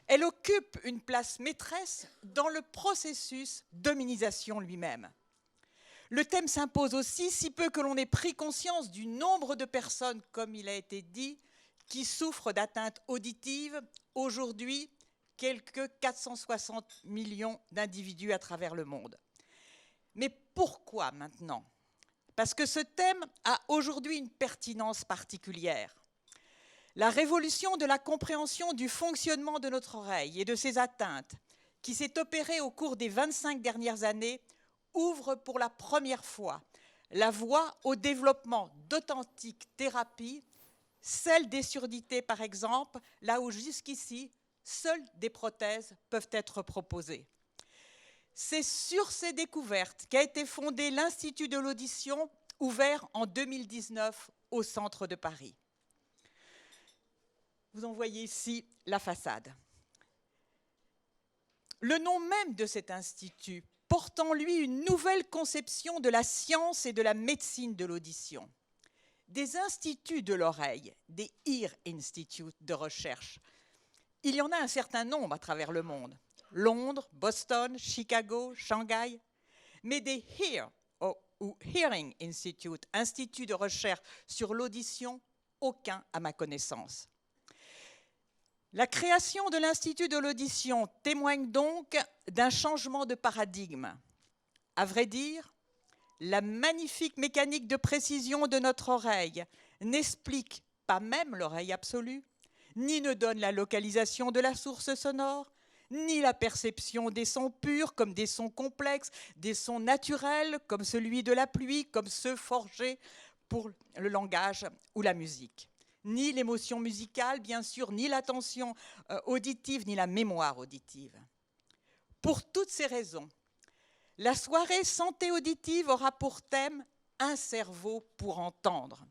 Elle occupe une place maîtresse dans le processus d'hominisation lui-même. Le thème s'impose aussi, si peu que l'on ait pris conscience du nombre de personnes, comme il a été dit, qui souffrent d'atteintes auditives. Aujourd'hui, quelques 460 millions d'individus à travers le monde. Mais pourquoi maintenant ? Parce que ce thème a aujourd'hui une pertinence particulière. La révolution de la compréhension du fonctionnement de notre oreille et de ses atteintes, qui s'est opérée au cours des 25 dernières années, ouvre pour la première fois la voie au développement d'authentiques thérapies, celle des surdités par exemple, là où jusqu'ici, seules des prothèses peuvent être proposées. C'est sur ces découvertes qu'a été fondé l'Institut de l'audition, ouvert en 2019 au centre de Paris. Vous en voyez ici la façade. Le nom même de cet institut porte en lui une nouvelle conception de la science et de la médecine de l'audition. Des instituts de l'oreille, des Ear Institute de recherche, il y en a un certain nombre à travers le monde. Londres, Boston, Chicago, Shanghai, mais des HEAR, ou Hearing Institute, institut de recherche sur l'audition, aucun à ma connaissance. La création de l'Institut de l'audition témoigne donc d'un changement de paradigme. À vrai dire, la magnifique mécanique de précision de notre oreille n'explique pas même l'oreille absolue, ni ne donne la localisation de la source sonore, ni la perception des sons purs comme des sons complexes, des sons naturels comme celui de la pluie, comme ceux forgés pour le langage ou la musique. Ni l'émotion musicale, bien sûr, ni l'attention auditive, ni la mémoire auditive. Pour toutes ces raisons, la soirée santé auditive aura pour thème « Un cerveau pour entendre ».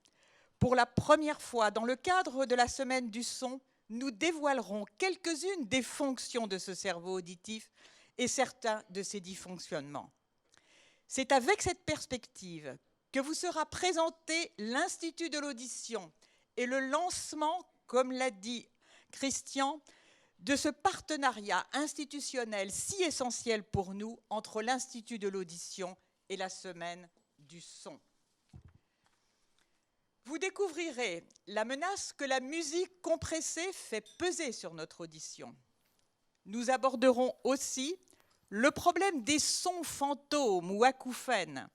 Pour la première fois, dans le cadre de la semaine du son, nous dévoilerons quelques-unes des fonctions de ce cerveau auditif et certains de ses dysfonctionnements. C'est avec cette perspective que vous sera présenté l'Institut de l'audition et le lancement, comme l'a dit Christian, de ce partenariat institutionnel si essentiel pour nous entre l'Institut de l'audition et la semaine du son. Vous découvrirez la menace que la musique compressée fait peser sur notre audition. Nous aborderons aussi le problème des sons fantômes ou acouphènes.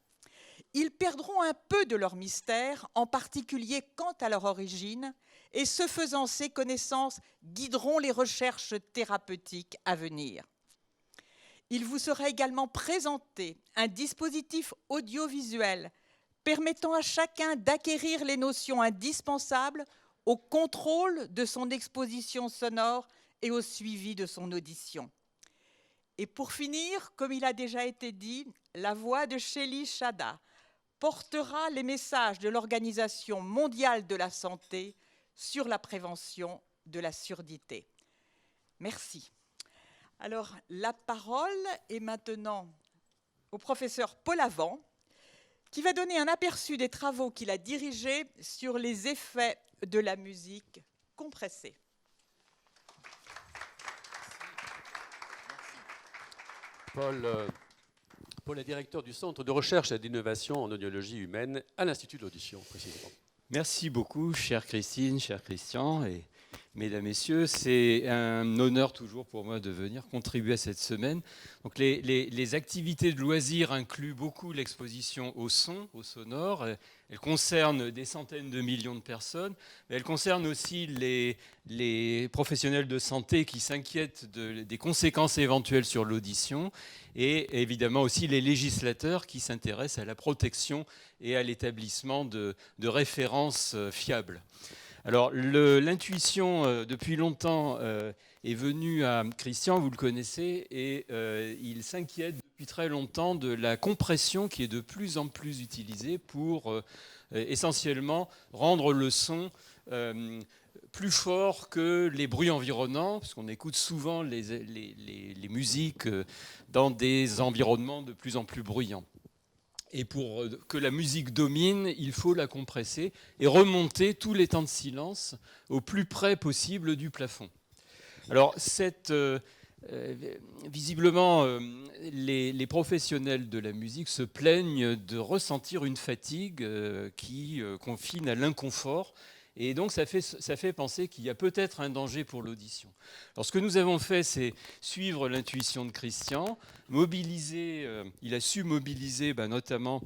Ils perdront un peu de leur mystère, en particulier quant à leur origine, et ce faisant, ces connaissances guideront les recherches thérapeutiques à venir. Il vous sera également présenté un dispositif audiovisuel permettant à chacun d'acquérir les notions indispensables au contrôle de son exposition sonore et au suivi de son audition. Et pour finir, comme il a déjà été dit, la voix de Shelley Chada portera les messages de l'Organisation mondiale de la santé sur la prévention de la surdité. Merci. Alors, la parole est maintenant au professeur Paul Avant, qui va donner un aperçu des travaux qu'il a dirigés sur les effets de la musique compressée. Paul est directeur du Centre de recherche et d'innovation en audiologie humaine à l'Institut de l'audition, précisément. Merci beaucoup, chère Christine, cher Christian, et mesdames, messieurs. C'est un honneur toujours pour moi de venir contribuer à cette semaine. Donc les activités de loisirs incluent beaucoup l'exposition au son, au sonore. Elles concernent des centaines de millions de personnes, mais elles concernent aussi les professionnels de santé qui s'inquiètent des conséquences éventuelles sur l'audition, et évidemment aussi les législateurs qui s'intéressent à la protection et à l'établissement de références fiables. Alors, l'intuition, depuis longtemps, est venue à Christian, vous le connaissez, et il s'inquiète depuis très longtemps de la compression qui est de plus en plus utilisée pour essentiellement rendre le son plus fort que les bruits environnants, parce qu'on écoute souvent les musiques dans des environnements de plus en plus bruyants. Et pour que la musique domine, il faut la compresser et remonter tous les temps de silence au plus près possible du plafond. Alors, visiblement, les professionnels de la musique se plaignent de ressentir une fatigue qui confine à l'inconfort. Et donc, ça fait penser qu'il y a peut-être un danger pour l'audition. Alors, ce que nous avons fait, c'est suivre l'intuition de Christian, il a su mobiliser notamment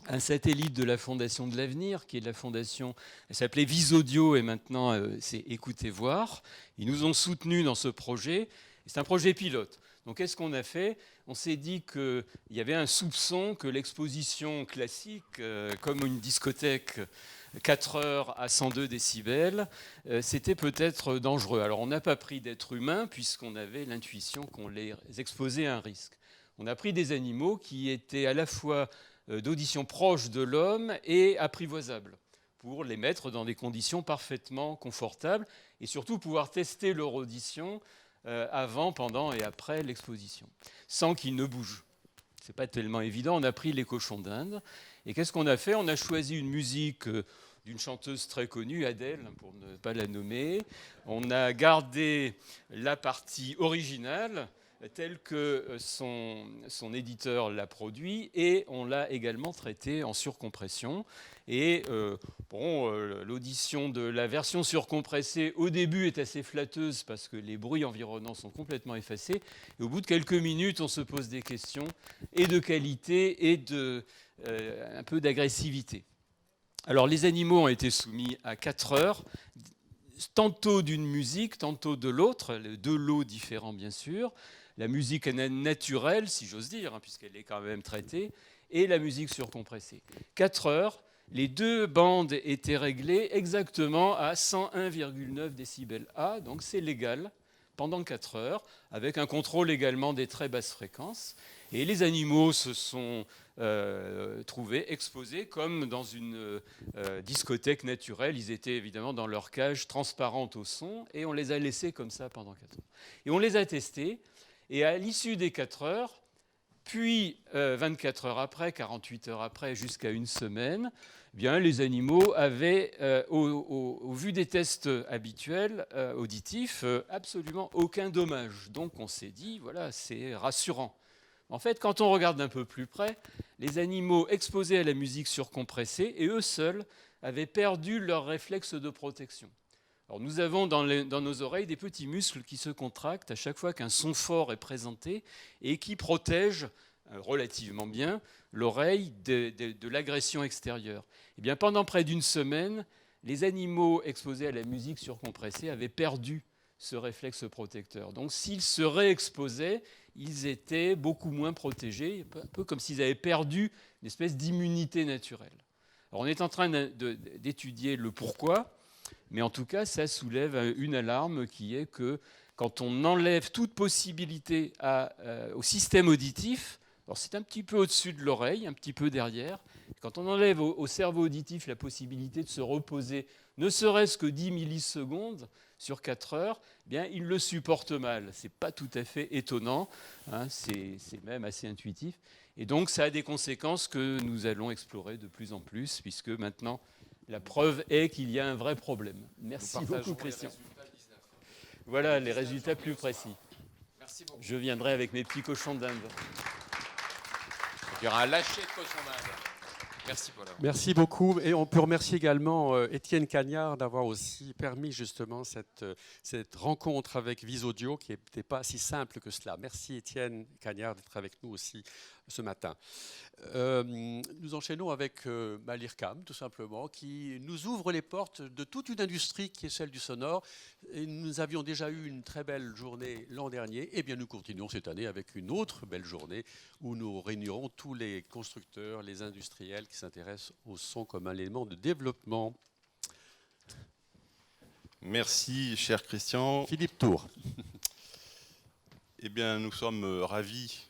un satellite de la Fondation de l'Avenir, qui est la fondation, elle s'appelait Visaudio, et maintenant c'est Écoutez Voir. Ils nous ont soutenus dans ce projet. C'est un projet pilote. Donc, qu'est-ce qu'on a fait? On s'est dit qu'il y avait un soupçon que l'exposition classique, comme une discothèque 4 heures à 102 décibels, c'était peut-être dangereux. Alors, on n'a pas pris d'êtres humains, puisqu'on avait l'intuition qu'on les exposait à un risque. On a pris des animaux qui étaient à la fois d'audition proche de l'homme et apprivoisables, pour les mettre dans des conditions parfaitement confortables, et surtout pouvoir tester leur audition avant, pendant et après l'exposition, sans qu'ils ne bougent. Ce n'est pas tellement évident. On a pris les cochons d'Inde. Et qu'est-ce qu'on a fait? On a choisi une musique d'une chanteuse très connue, Adèle, pour ne pas la nommer. On a gardé la partie originale, telle que son éditeur l'a produit, et on l'a également traité en surcompression. Et l'audition de la version surcompressée au début est assez flatteuse parce que les bruits environnants sont complètement effacés. Et au bout de quelques minutes, on se pose des questions et de qualité et un peu d'agressivité. Alors les animaux ont été soumis à 4 heures, tantôt d'une musique, tantôt de l'autre, deux lots différents bien sûr. La musique naturelle, si j'ose dire, puisqu'elle est quand même traitée, et la musique surcompressée. 4 heures, les deux bandes étaient réglées exactement à 101,9 décibels A, donc c'est légal, pendant 4 heures, avec un contrôle également des très basses fréquences. Et les animaux se sont trouvés exposés comme dans une discothèque naturelle. Ils étaient évidemment dans leur cage transparente au son, et on les a laissés comme ça pendant 4 heures. Et on les a testés. Et à l'issue des 4 heures, puis 24 heures après, 48 heures après, jusqu'à une semaine, eh bien, les animaux avaient, au vu des tests habituels auditifs, absolument aucun dommage. Donc on s'est dit, voilà, c'est rassurant. En fait, quand on regarde d'un peu plus près, les animaux exposés à la musique surcompressée, et eux seuls, avaient perdu leur réflexe de protection. Alors nous avons dans nos oreilles des petits muscles qui se contractent à chaque fois qu'un son fort est présenté et qui protègent relativement bien l'oreille de l'agression extérieure. Eh bien, pendant près d'une semaine, les animaux exposés à la musique surcompressée avaient perdu ce réflexe protecteur. Donc s'ils se réexposaient, ils étaient beaucoup moins protégés, un peu comme s'ils avaient perdu une espèce d'immunité naturelle. Alors on est en train d'étudier le pourquoi. Mais en tout cas, ça soulève une alarme qui est que quand on enlève toute possibilité au système auditif, alors c'est un petit peu au-dessus de l'oreille, un petit peu derrière, Quand on enlève au cerveau auditif la possibilité de se reposer, ne serait-ce que 10 millisecondes sur 4 heures, eh bien, il le supporte mal. Ce n'est pas tout à fait étonnant, hein, c'est même assez intuitif. Et donc, ça a des conséquences que nous allons explorer de plus en plus, puisque maintenant, la preuve est qu'il y a un vrai problème. Merci beaucoup, Christian. Voilà les résultats plus précis. Merci beaucoup. Je viendrai avec mes petits cochons d'Inde. Il y aura un lâcher de cochon d'Inde. Merci Paul. Merci beaucoup. Et on peut remercier également Étienne Cagnard d'avoir aussi permis justement cette rencontre avec Visaudio qui n'était pas si simple que cela. Merci Étienne Cagnard d'être avec nous aussi ce matin. Nous enchaînons avec l'IRCAM, tout simplement, qui nous ouvre les portes de toute une industrie qui est celle du sonore. Et nous avions déjà eu une très belle journée l'an dernier. Et bien nous continuons cette année avec une autre belle journée où nous réunirons tous les constructeurs, les industriels qui s'intéressent au son comme un élément de développement. Merci, cher Christian. Philippe Tour. Eh bien, nous sommes ravis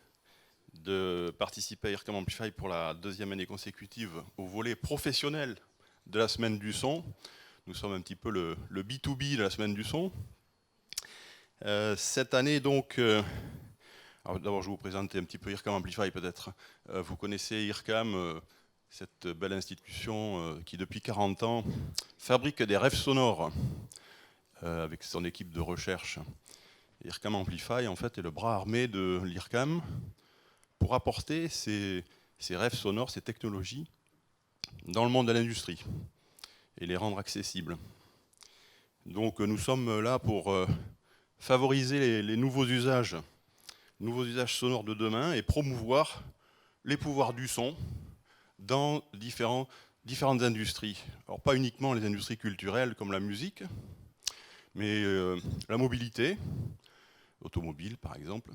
de participer à IRCAM Amplify pour la deuxième année consécutive au volet professionnel de la semaine du son. Nous sommes un petit peu le B2B de la semaine du son. Cette année, donc, d'abord je vais vous présenter un petit peu IRCAM Amplify peut-être. Vous connaissez IRCAM, cette belle institution qui depuis 40 ans fabrique des rêves sonores avec son équipe de recherche. IRCAM Amplify en fait est le bras armé de l'IRCAM pour apporter ces rêves sonores, ces technologies dans le monde de l'industrie et les rendre accessibles. Donc nous sommes là pour favoriser les nouveaux usages sonores de demain et promouvoir les pouvoirs du son dans différentes industries. Alors pas uniquement les industries culturelles comme la musique, mais la mobilité, automobile par exemple,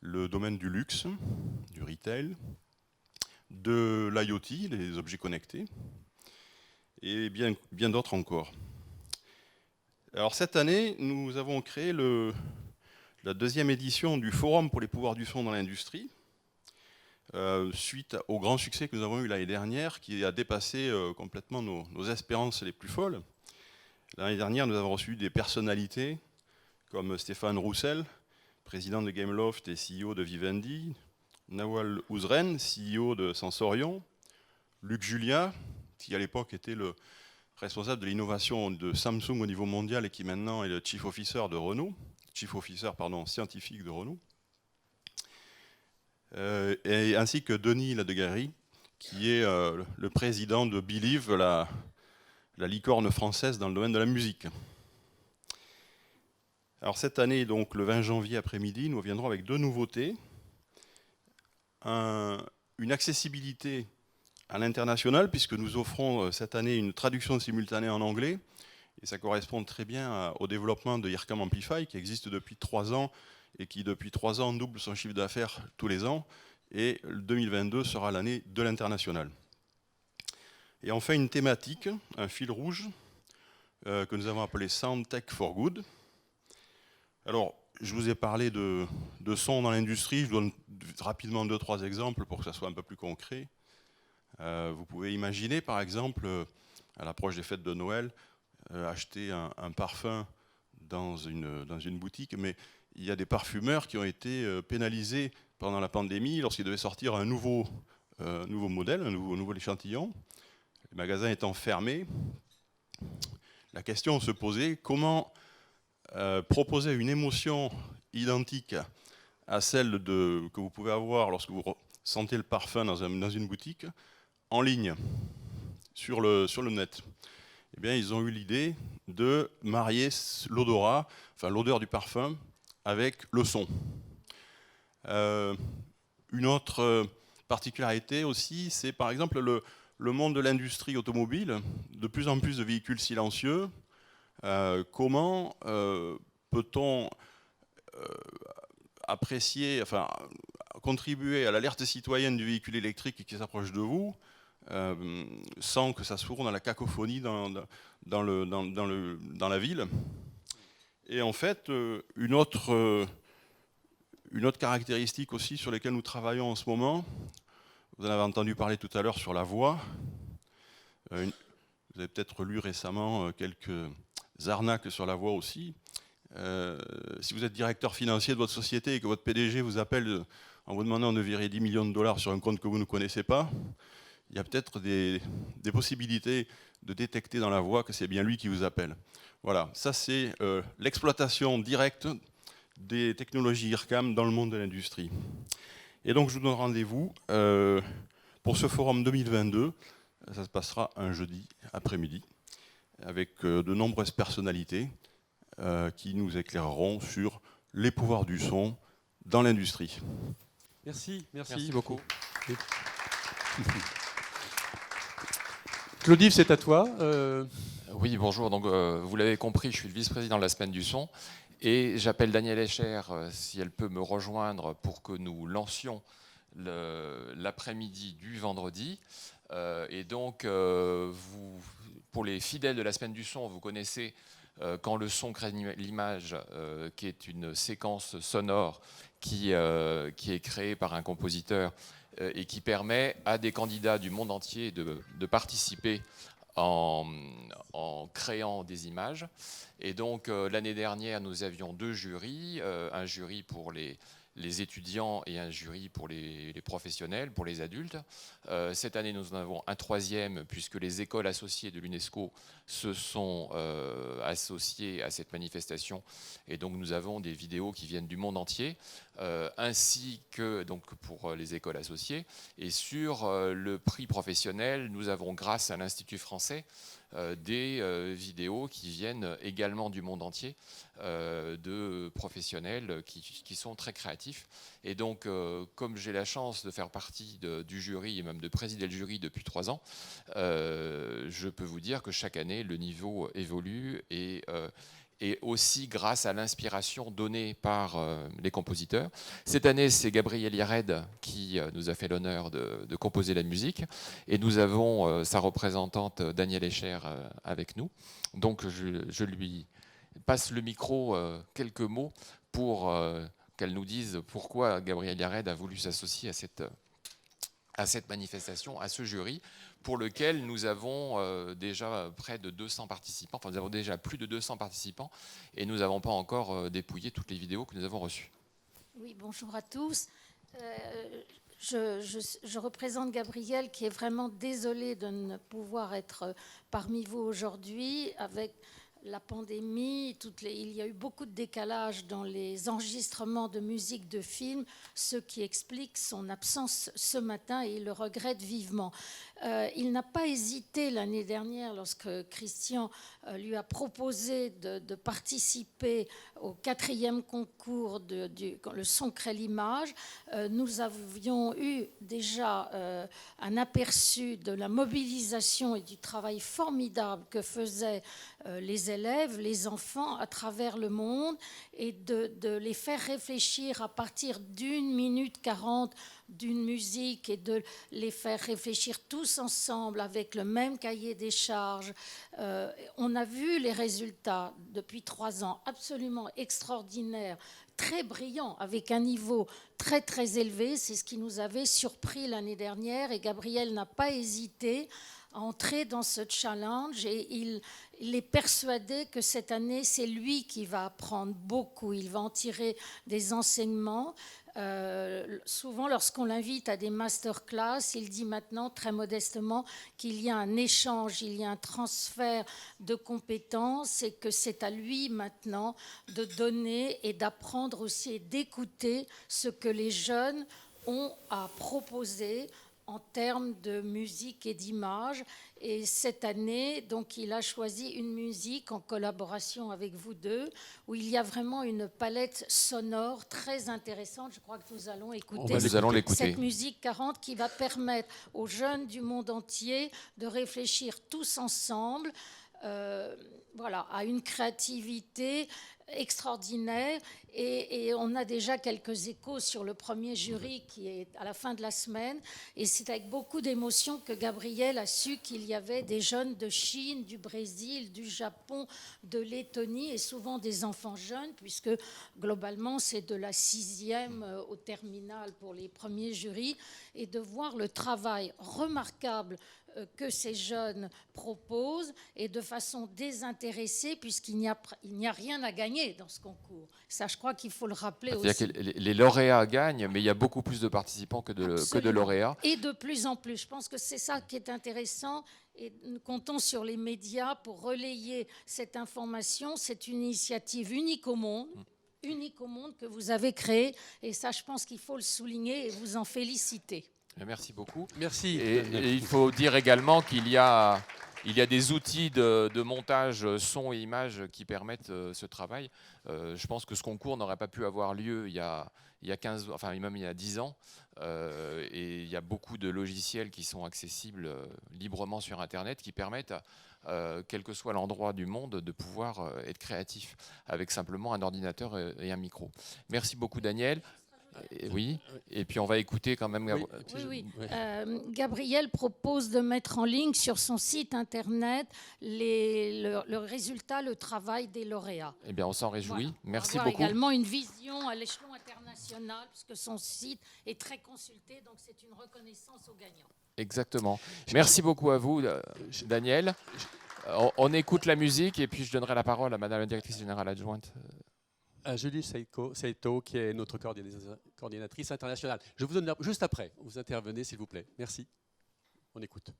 le domaine du luxe, du retail, de l'IoT, les objets connectés, et bien d'autres encore. Alors cette année, nous avons créé la deuxième édition du Forum pour les pouvoirs du son dans l'industrie, suite au grand succès que nous avons eu l'année dernière, qui a dépassé complètement nos espérances les plus folles. L'année dernière, nous avons reçu des personnalités comme Stéphane Roussel, président de Gameloft et CEO de Vivendi, Nawal Ouzren, CEO de Sensorion, Luc Julia, qui à l'époque était le responsable de l'innovation de Samsung au niveau mondial et qui maintenant est le Chief Officer de Renault, scientifique de Renault, ainsi que Denis Ladegari, qui est le président de Believe, la licorne française dans le domaine de la musique. Alors cette année, donc le 20 janvier après-midi, nous reviendrons avec deux nouveautés. Une accessibilité à l'international, puisque nous offrons cette année une traduction simultanée en anglais, et ça correspond très bien au développement de IRCAM Amplify, qui existe depuis 3 ans, et qui depuis 3 ans double son chiffre d'affaires tous les ans, et 2022 sera l'année de l'international. Et enfin une thématique, un fil rouge, que nous avons appelé Sound Tech for Good. Alors, je vous ai parlé de son dans l'industrie, je vous donne rapidement 2-3 exemples pour que ça soit un peu plus concret. Vous pouvez imaginer, par exemple, à l'approche des fêtes de Noël, acheter un parfum dans une boutique, mais il y a des parfumeurs qui ont été pénalisés pendant la pandémie lorsqu'ils devaient sortir un nouveau modèle, un nouveau échantillon. Les magasins étant fermés, la question se posait comment proposer une émotion identique à celle que vous pouvez avoir lorsque vous sentez le parfum dans une boutique, en ligne, sur le net. Eh bien, ils ont eu l'idée de marier l'odorat, enfin l'odeur du parfum, avec le son. Une autre particularité aussi, c'est par exemple le monde de l'industrie automobile, de plus en plus de véhicules silencieux. Comment peut-on apprécier, enfin contribuer à l'alerte citoyenne du véhicule électrique qui s'approche de vous, sans que ça se fourre dans la cacophonie dans la ville. Et en fait, une autre caractéristique aussi sur laquelle nous travaillons en ce moment, Vous en avez entendu parler tout à l'heure sur la voix. Vous avez peut-être lu récemment quelques arnaques sur la voix aussi. Si vous êtes directeur financier de votre société et que votre PDG vous appelle en vous demandant de virer 10 millions de dollars sur un compte que vous ne connaissez pas, il y a peut-être des possibilités de détecter dans la voix que c'est bien lui qui vous appelle. Voilà, ça c'est l'exploitation directe des technologies IRCAM dans le monde de l'industrie. Et donc je vous donne rendez-vous pour ce forum 2022. Ça se passera un jeudi après-midi avec de nombreuses personnalités qui nous éclaireront sur les pouvoirs du son dans l'industrie. Merci beaucoup. Claude-Yves, c'est à toi. Oui, bonjour. Donc, vous l'avez compris, je suis le vice-président de la Semaine du Son. Et j'appelle Danielle Escher, si elle peut me rejoindre pour que nous lancions l'après-midi du vendredi. Et donc, pour les fidèles de la Semaine du Son, vous connaissez Quand le son crée l'image, qui est une séquence sonore qui est créée par un compositeur et qui permet à des candidats du monde entier de participer en créant des images. Et donc l'année dernière, nous avions 2 jurys, un jury pour les étudiants et un jury pour les professionnels, pour les adultes. Cette année, nous en avons un 3e, puisque les écoles associées de l'UNESCO se sont associées à cette manifestation. Et donc, nous avons des vidéos qui viennent du monde entier, ainsi que donc, pour les écoles associées. Et sur le prix professionnel, nous avons, grâce à l'Institut français, des vidéos qui viennent également du monde entier, de professionnels qui sont très créatifs. Et donc, comme j'ai la chance de faire partie du jury et même de présider le jury depuis 3 ans, je peux vous dire que chaque année, le niveau évolue et aussi grâce à l'inspiration donnée par les compositeurs. Cette année, c'est Gabriel Yared qui nous a fait l'honneur de composer la musique, et nous avons sa représentante Danielle Escher avec nous. Donc je lui passe le micro, quelques mots pour qu'elle nous dise pourquoi Gabriel Yared a voulu s'associer à cette manifestation, à ce jury, pour lequel nous avons déjà près de 200 participants, enfin nous avons déjà plus de 200 participants, et nous n'avons pas encore dépouillé toutes les vidéos que nous avons reçues. Oui, bonjour à tous. Je représente Gabrielle, qui est vraiment désolée de ne pouvoir être parmi vous aujourd'hui. Avec la pandémie, il y a eu beaucoup de décalage dans les enregistrements de musique de films, ce qui explique son absence ce matin, et il le regrette vivement. Il n'a pas hésité l'année dernière, lorsque Christian lui a proposé de participer au 4e concours Le son crée l'image. Nous avions eu déjà un aperçu de la mobilisation et du travail formidable que faisaient les élèves, les enfants à travers le monde, et de les faire réfléchir à partir d'1 minute 40 d'une musique, et de les faire réfléchir tous ensemble avec le même cahier des charges. On a vu les résultats depuis 3 ans absolument extraordinaires, très brillants, avec un niveau très très élevé. C'est ce qui nous avait surpris l'année dernière, et Gabriel n'a pas hésité à entrer dans ce challenge, et il est persuadé que cette année, c'est lui qui va apprendre beaucoup. Il va en tirer des enseignements. Souvent, lorsqu'on l'invite à des masterclass, il dit maintenant, très modestement, qu'il y a un échange, il y a un transfert de compétences, et que c'est à lui maintenant de donner et d'apprendre aussi, et d'écouter ce que les jeunes ont à proposer en termes de musique et d'image. Et cette année, donc, il a choisi une musique en collaboration avec vous deux, où il y a vraiment une palette sonore très intéressante. Je crois que nous allons écouter cette musique 40, qui va permettre aux jeunes du monde entier de réfléchir tous ensemble voilà, a une créativité extraordinaire et on a déjà quelques échos sur le premier jury qui est à la fin de la semaine et c'est avec beaucoup d'émotion que Gabriel a su qu'il y avait des jeunes de Chine, du Brésil, du Japon, de Lettonie et souvent des enfants jeunes puisque globalement c'est de la 6e au terminal pour les premiers jurys et de voir le travail remarquable que ces jeunes proposent et de façon désintéressée puisqu'il n'y a rien à gagner dans ce concours. Ça, je crois qu'il faut le rappeler aussi. C'est-à-dire que les lauréats gagnent, mais il y a beaucoup plus de participants que de lauréats. Et de plus en plus. Je pense que c'est ça qui est intéressant et nous comptons sur les médias pour relayer cette information. C'est une initiative unique au monde. Unique au monde que vous avez créée et ça, je pense qu'il faut le souligner et vous en féliciter. Merci beaucoup. Merci. Et il faut dire également qu'il y a des outils de montage son et image qui permettent ce travail. Je pense que ce concours n'aurait pas pu avoir lieu il y a 15, enfin même il y a 10 ans. Et il y a beaucoup de logiciels qui sont accessibles librement sur Internet qui permettent, quel que soit l'endroit du monde, de pouvoir être créatif avec simplement un ordinateur et un micro. Merci beaucoup, Daniel. Oui, et puis on va écouter quand même. Oui. Gabriel propose de mettre en ligne sur son site internet le résultat, le travail des lauréats. Eh bien, on s'en réjouit. Voilà. Merci beaucoup. Également une vision à l'échelon international, puisque son site est très consulté, donc c'est une reconnaissance aux gagnants. Exactement. Merci beaucoup à vous, Daniel. On écoute la musique et puis je donnerai la parole à Madame la directrice générale adjointe. Julie Saito, qui est notre coordinatrice internationale. Je vous donne juste après. Vous intervenez, s'il vous plaît. Merci. On écoute.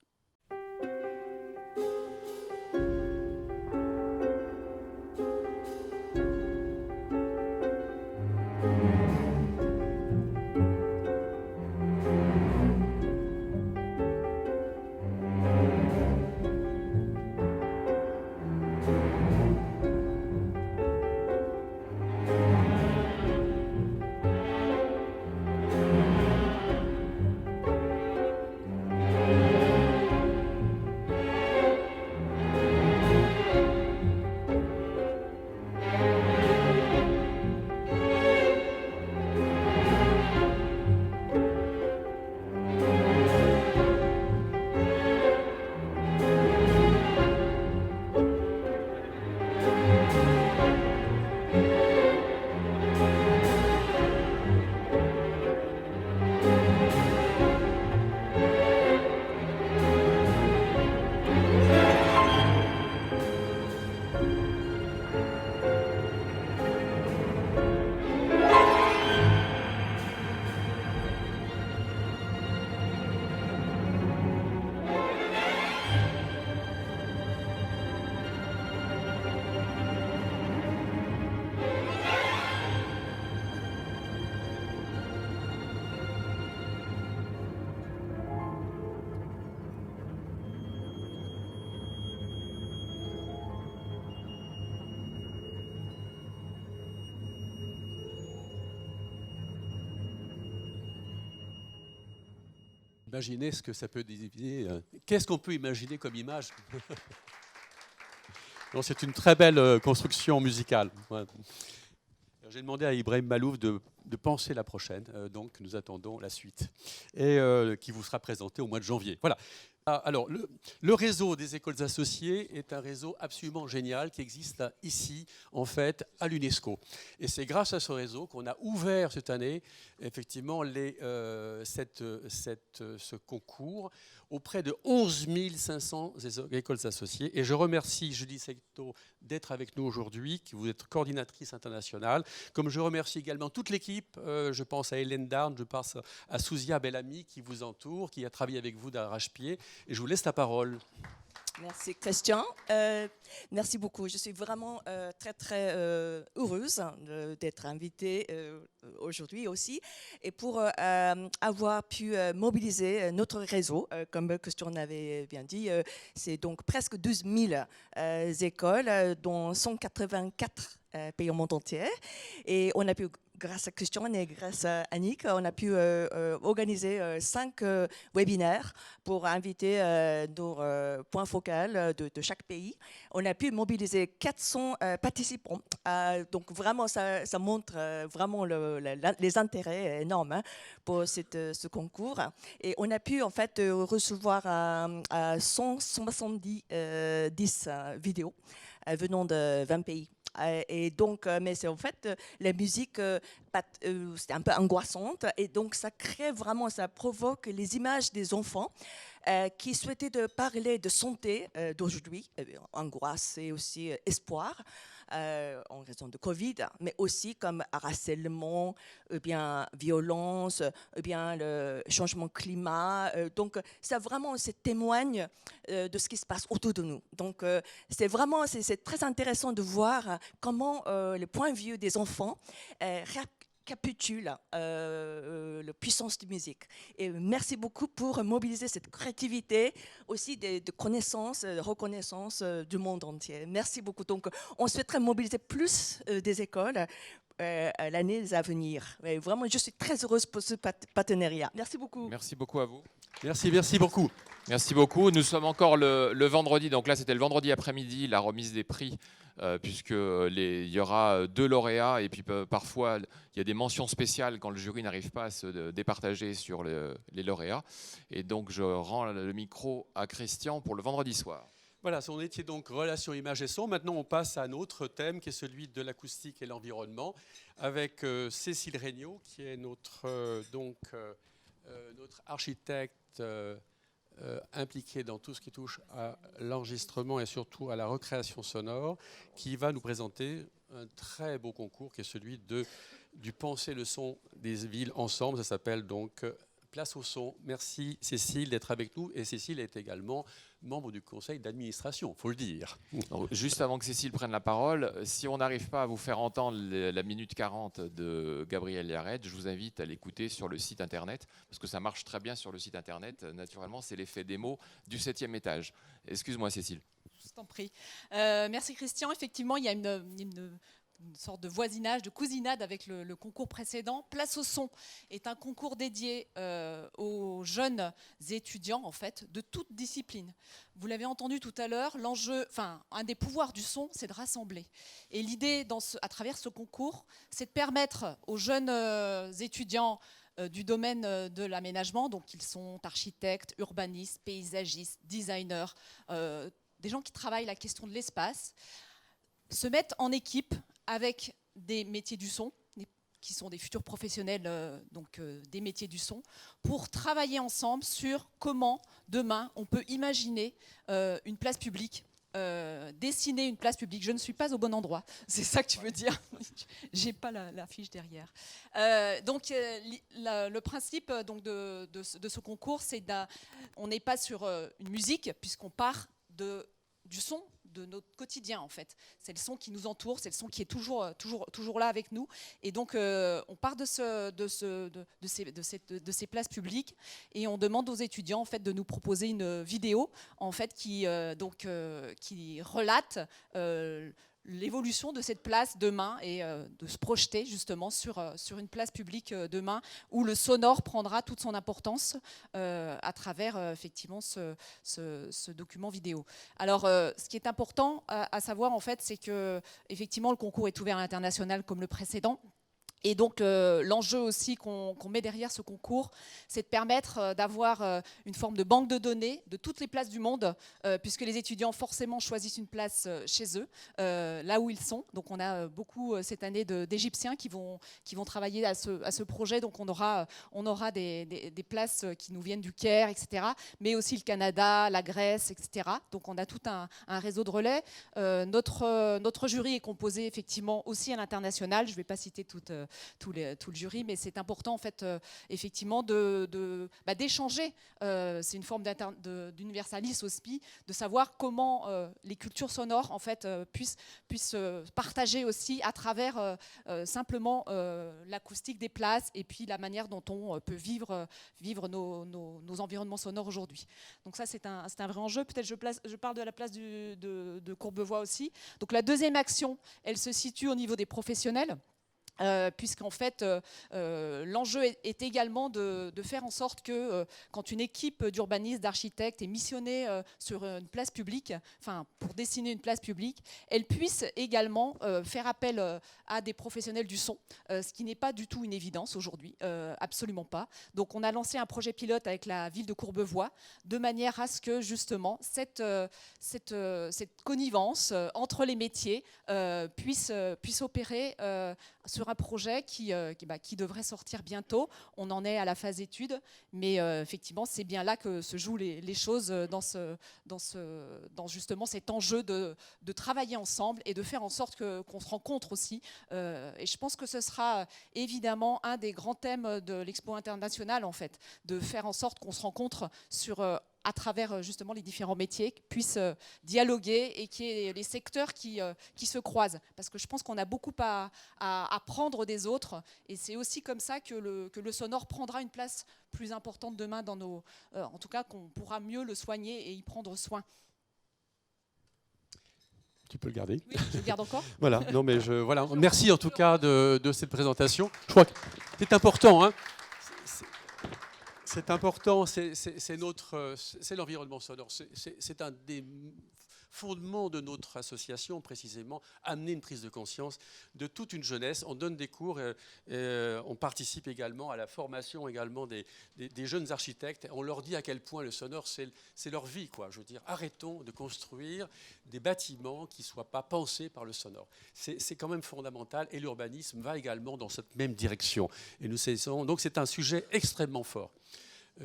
Imaginez ce que ça peut désigner. Qu'est-ce qu'on peut imaginer comme image? C'est une très belle construction musicale. Ouais. J'ai demandé à Ibrahim Malouf de penser la prochaine, donc nous attendons la suite, et qui vous sera présentée au mois de janvier. Voilà. Alors, le réseau des écoles associées est un réseau absolument génial qui existe ici, en fait, à l'UNESCO. Et c'est grâce à ce réseau qu'on a ouvert cette année, effectivement, ce concours auprès de 11 500 écoles associées. Et je remercie Julie Saito d'être avec nous aujourd'hui, qui vous êtes coordinatrice internationale. Comme je remercie également toute l'équipe, je pense à Hélène Darn, je pense à Souzia Bellamy qui vous entoure, qui a travaillé avec vous d'arrache-pied. Et je vous laisse la parole. Merci Christian. Merci beaucoup. Je suis vraiment très heureuse d'être invitée aujourd'hui aussi et pour avoir pu mobiliser notre réseau, comme Christian avait bien dit, c'est donc presque 12 000 écoles, dont 184 pays au monde entier. Et on a pu grâce à Christian et grâce à Annick, on a pu organiser 5 webinaires pour inviter nos points focaux de chaque pays. On a pu mobiliser 400 participants. Donc vraiment, ça montre vraiment les intérêts énormes pour ce concours. Et on a pu en fait recevoir 170 vidéos venant de 20 pays. Et donc, mais c'est en fait la musique, c'est un peu angoissante, et donc ça crée vraiment, ça provoque les images des enfants qui souhaitaient de parler de santé d'aujourd'hui, angoisse et aussi espoir. En raison de Covid, mais aussi comme harcèlement, bien violence, bien le changement climat. Donc, ça vraiment, ça témoigne de ce qui se passe autour de nous. Donc, c'est vraiment, c'est très intéressant de voir comment le point de vue des enfants récapitule la puissance de musique. Et merci beaucoup pour mobiliser cette créativité, aussi de connaissances, de reconnaissance du monde entier. Merci beaucoup. Donc, on souhaiterait mobiliser plus des écoles l'année à venir. Et vraiment, je suis très heureuse pour ce partenariat. Merci beaucoup. Merci beaucoup à vous. Merci beaucoup. Merci beaucoup. Nous sommes encore le vendredi, donc là c'était le vendredi après-midi, la remise des prix, puisque il y aura 2 lauréats, et puis parfois il y a des mentions spéciales quand le jury n'arrive pas à se départager sur les lauréats. Et donc je rends le micro à Christian pour le vendredi soir. Voilà, on était donc relations images et son. Maintenant, on passe à un autre thème qui est celui de l'acoustique et l'environnement, avec Cécile Regnault, qui est notre architecte impliqué dans tout ce qui touche à l'enregistrement et surtout à la recréation sonore, qui va nous présenter un très beau concours qui est celui du Penser le son des villes ensemble. Ça s'appelle donc Place au son. Merci Cécile d'être avec nous, et Cécile est également membre du conseil d'administration, il faut le dire. Donc, juste avant que Cécile prenne la parole, si on n'arrive pas à vous faire entendre la minute 40 de Gabriel Yared, je vous invite à l'écouter sur le site internet, parce que ça marche très bien sur le site internet. Naturellement, c'est l'effet démo du 7e étage. Excuse-moi Cécile. Je t'en prie. Merci Christian. Effectivement, il y a une sorte de voisinage, de cousinade avec le concours précédent. Place au son est un concours dédié aux jeunes étudiants en fait, de toutes disciplines. Vous l'avez entendu tout à l'heure, un des pouvoirs du son, c'est de rassembler. Et l'idée à travers ce concours, c'est de permettre aux jeunes étudiants du domaine de l'aménagement, donc ils sont architectes, urbanistes, paysagistes, designers, des gens qui travaillent la question de l'espace, se mettent en équipe avec des métiers du son, qui sont des futurs professionnels des métiers du son, pour travailler ensemble sur comment, demain, on peut imaginer une place publique, dessiner une place publique. Je ne suis pas au bon endroit, c'est ça que tu veux dire. J'ai pas la fiche derrière. Le principe de ce concours, c'est on n'est pas sur une musique, puisqu'on part du son de notre quotidien en fait. C'est le son qui nous entoure, c'est le son qui est toujours là avec nous. Et donc on part de ces places publiques, et on demande aux étudiants en fait de nous proposer une vidéo en fait qui relate l'évolution de cette place demain, et de se projeter justement sur une place publique demain où le sonore prendra toute son importance à travers effectivement ce document vidéo. Alors ce qui est important à savoir en fait, c'est que effectivement le concours est ouvert à l'international comme le précédent. Et donc l'enjeu aussi qu'on met derrière ce concours, c'est de permettre d'avoir une forme de banque de données de toutes les places du monde, puisque les étudiants forcément choisissent une place chez eux, là où ils sont. Donc on a beaucoup cette année d'Égyptiens qui vont travailler à ce projet. Donc on aura des places qui nous viennent du Caire, etc. Mais aussi le Canada, la Grèce, etc. Donc on a tout un réseau de relais. Notre jury est composé effectivement aussi à l'international. Je ne vais pas citer tout le jury, mais c'est important en fait effectivement d'échanger. C'est une forme d'universalisme aussi, de savoir comment les cultures sonores en fait puissent partager aussi à travers simplement l'acoustique des places, et puis la manière dont on peut vivre nos environnements sonores aujourd'hui. Donc ça c'est un vrai enjeu. Peut-être je parle de la place de Courbevoie aussi. Donc la deuxième action, elle se situe au niveau des professionnels. puisqu'en fait, l'enjeu est également de faire en sorte que quand une équipe d'urbanistes, d'architectes est missionnée sur une place publique, enfin pour dessiner une place publique, elle puisse également faire appel à des professionnels du son, ce qui n'est pas du tout une évidence aujourd'hui, absolument pas. Donc on a lancé un projet pilote avec la ville de Courbevoie, de manière à ce que justement cette connivence entre les métiers puisse opérer sur un projet qui devrait sortir bientôt. On en est à la phase étude, mais effectivement, c'est bien là que se jouent les choses dans justement cet enjeu de travailler ensemble et de faire en sorte qu'on se rencontre aussi. Et je pense que ce sera évidemment un des grands thèmes de l'Expo internationale, en fait, de faire en sorte qu'on se rencontre à travers justement les différents métiers, puissent dialoguer et qu'il y ait les secteurs qui se croisent. Parce que je pense qu'on a beaucoup à apprendre des autres, et c'est aussi comme ça que le sonore prendra une place plus importante demain dans nos... en tout cas, qu'on pourra mieux le soigner et y prendre soin. Tu peux le garder. Oui, je le garde encore. Voilà. Non, mais voilà. Merci en tout cas de cette présentation. Je crois que c'est important, hein. C'est important, c'est l'environnement sonore. C'est un des fondements de notre association, précisément, amener une prise de conscience de toute une jeunesse. On donne des cours, on participe également à la formation également des jeunes architectes. On leur dit à quel point le sonore, c'est leur vie, quoi. Je veux dire, arrêtons de construire des bâtiments qui ne soient pas pensés par le sonore. C'est quand même fondamental, et l'urbanisme va également dans cette même direction. Et donc c'est un sujet extrêmement fort.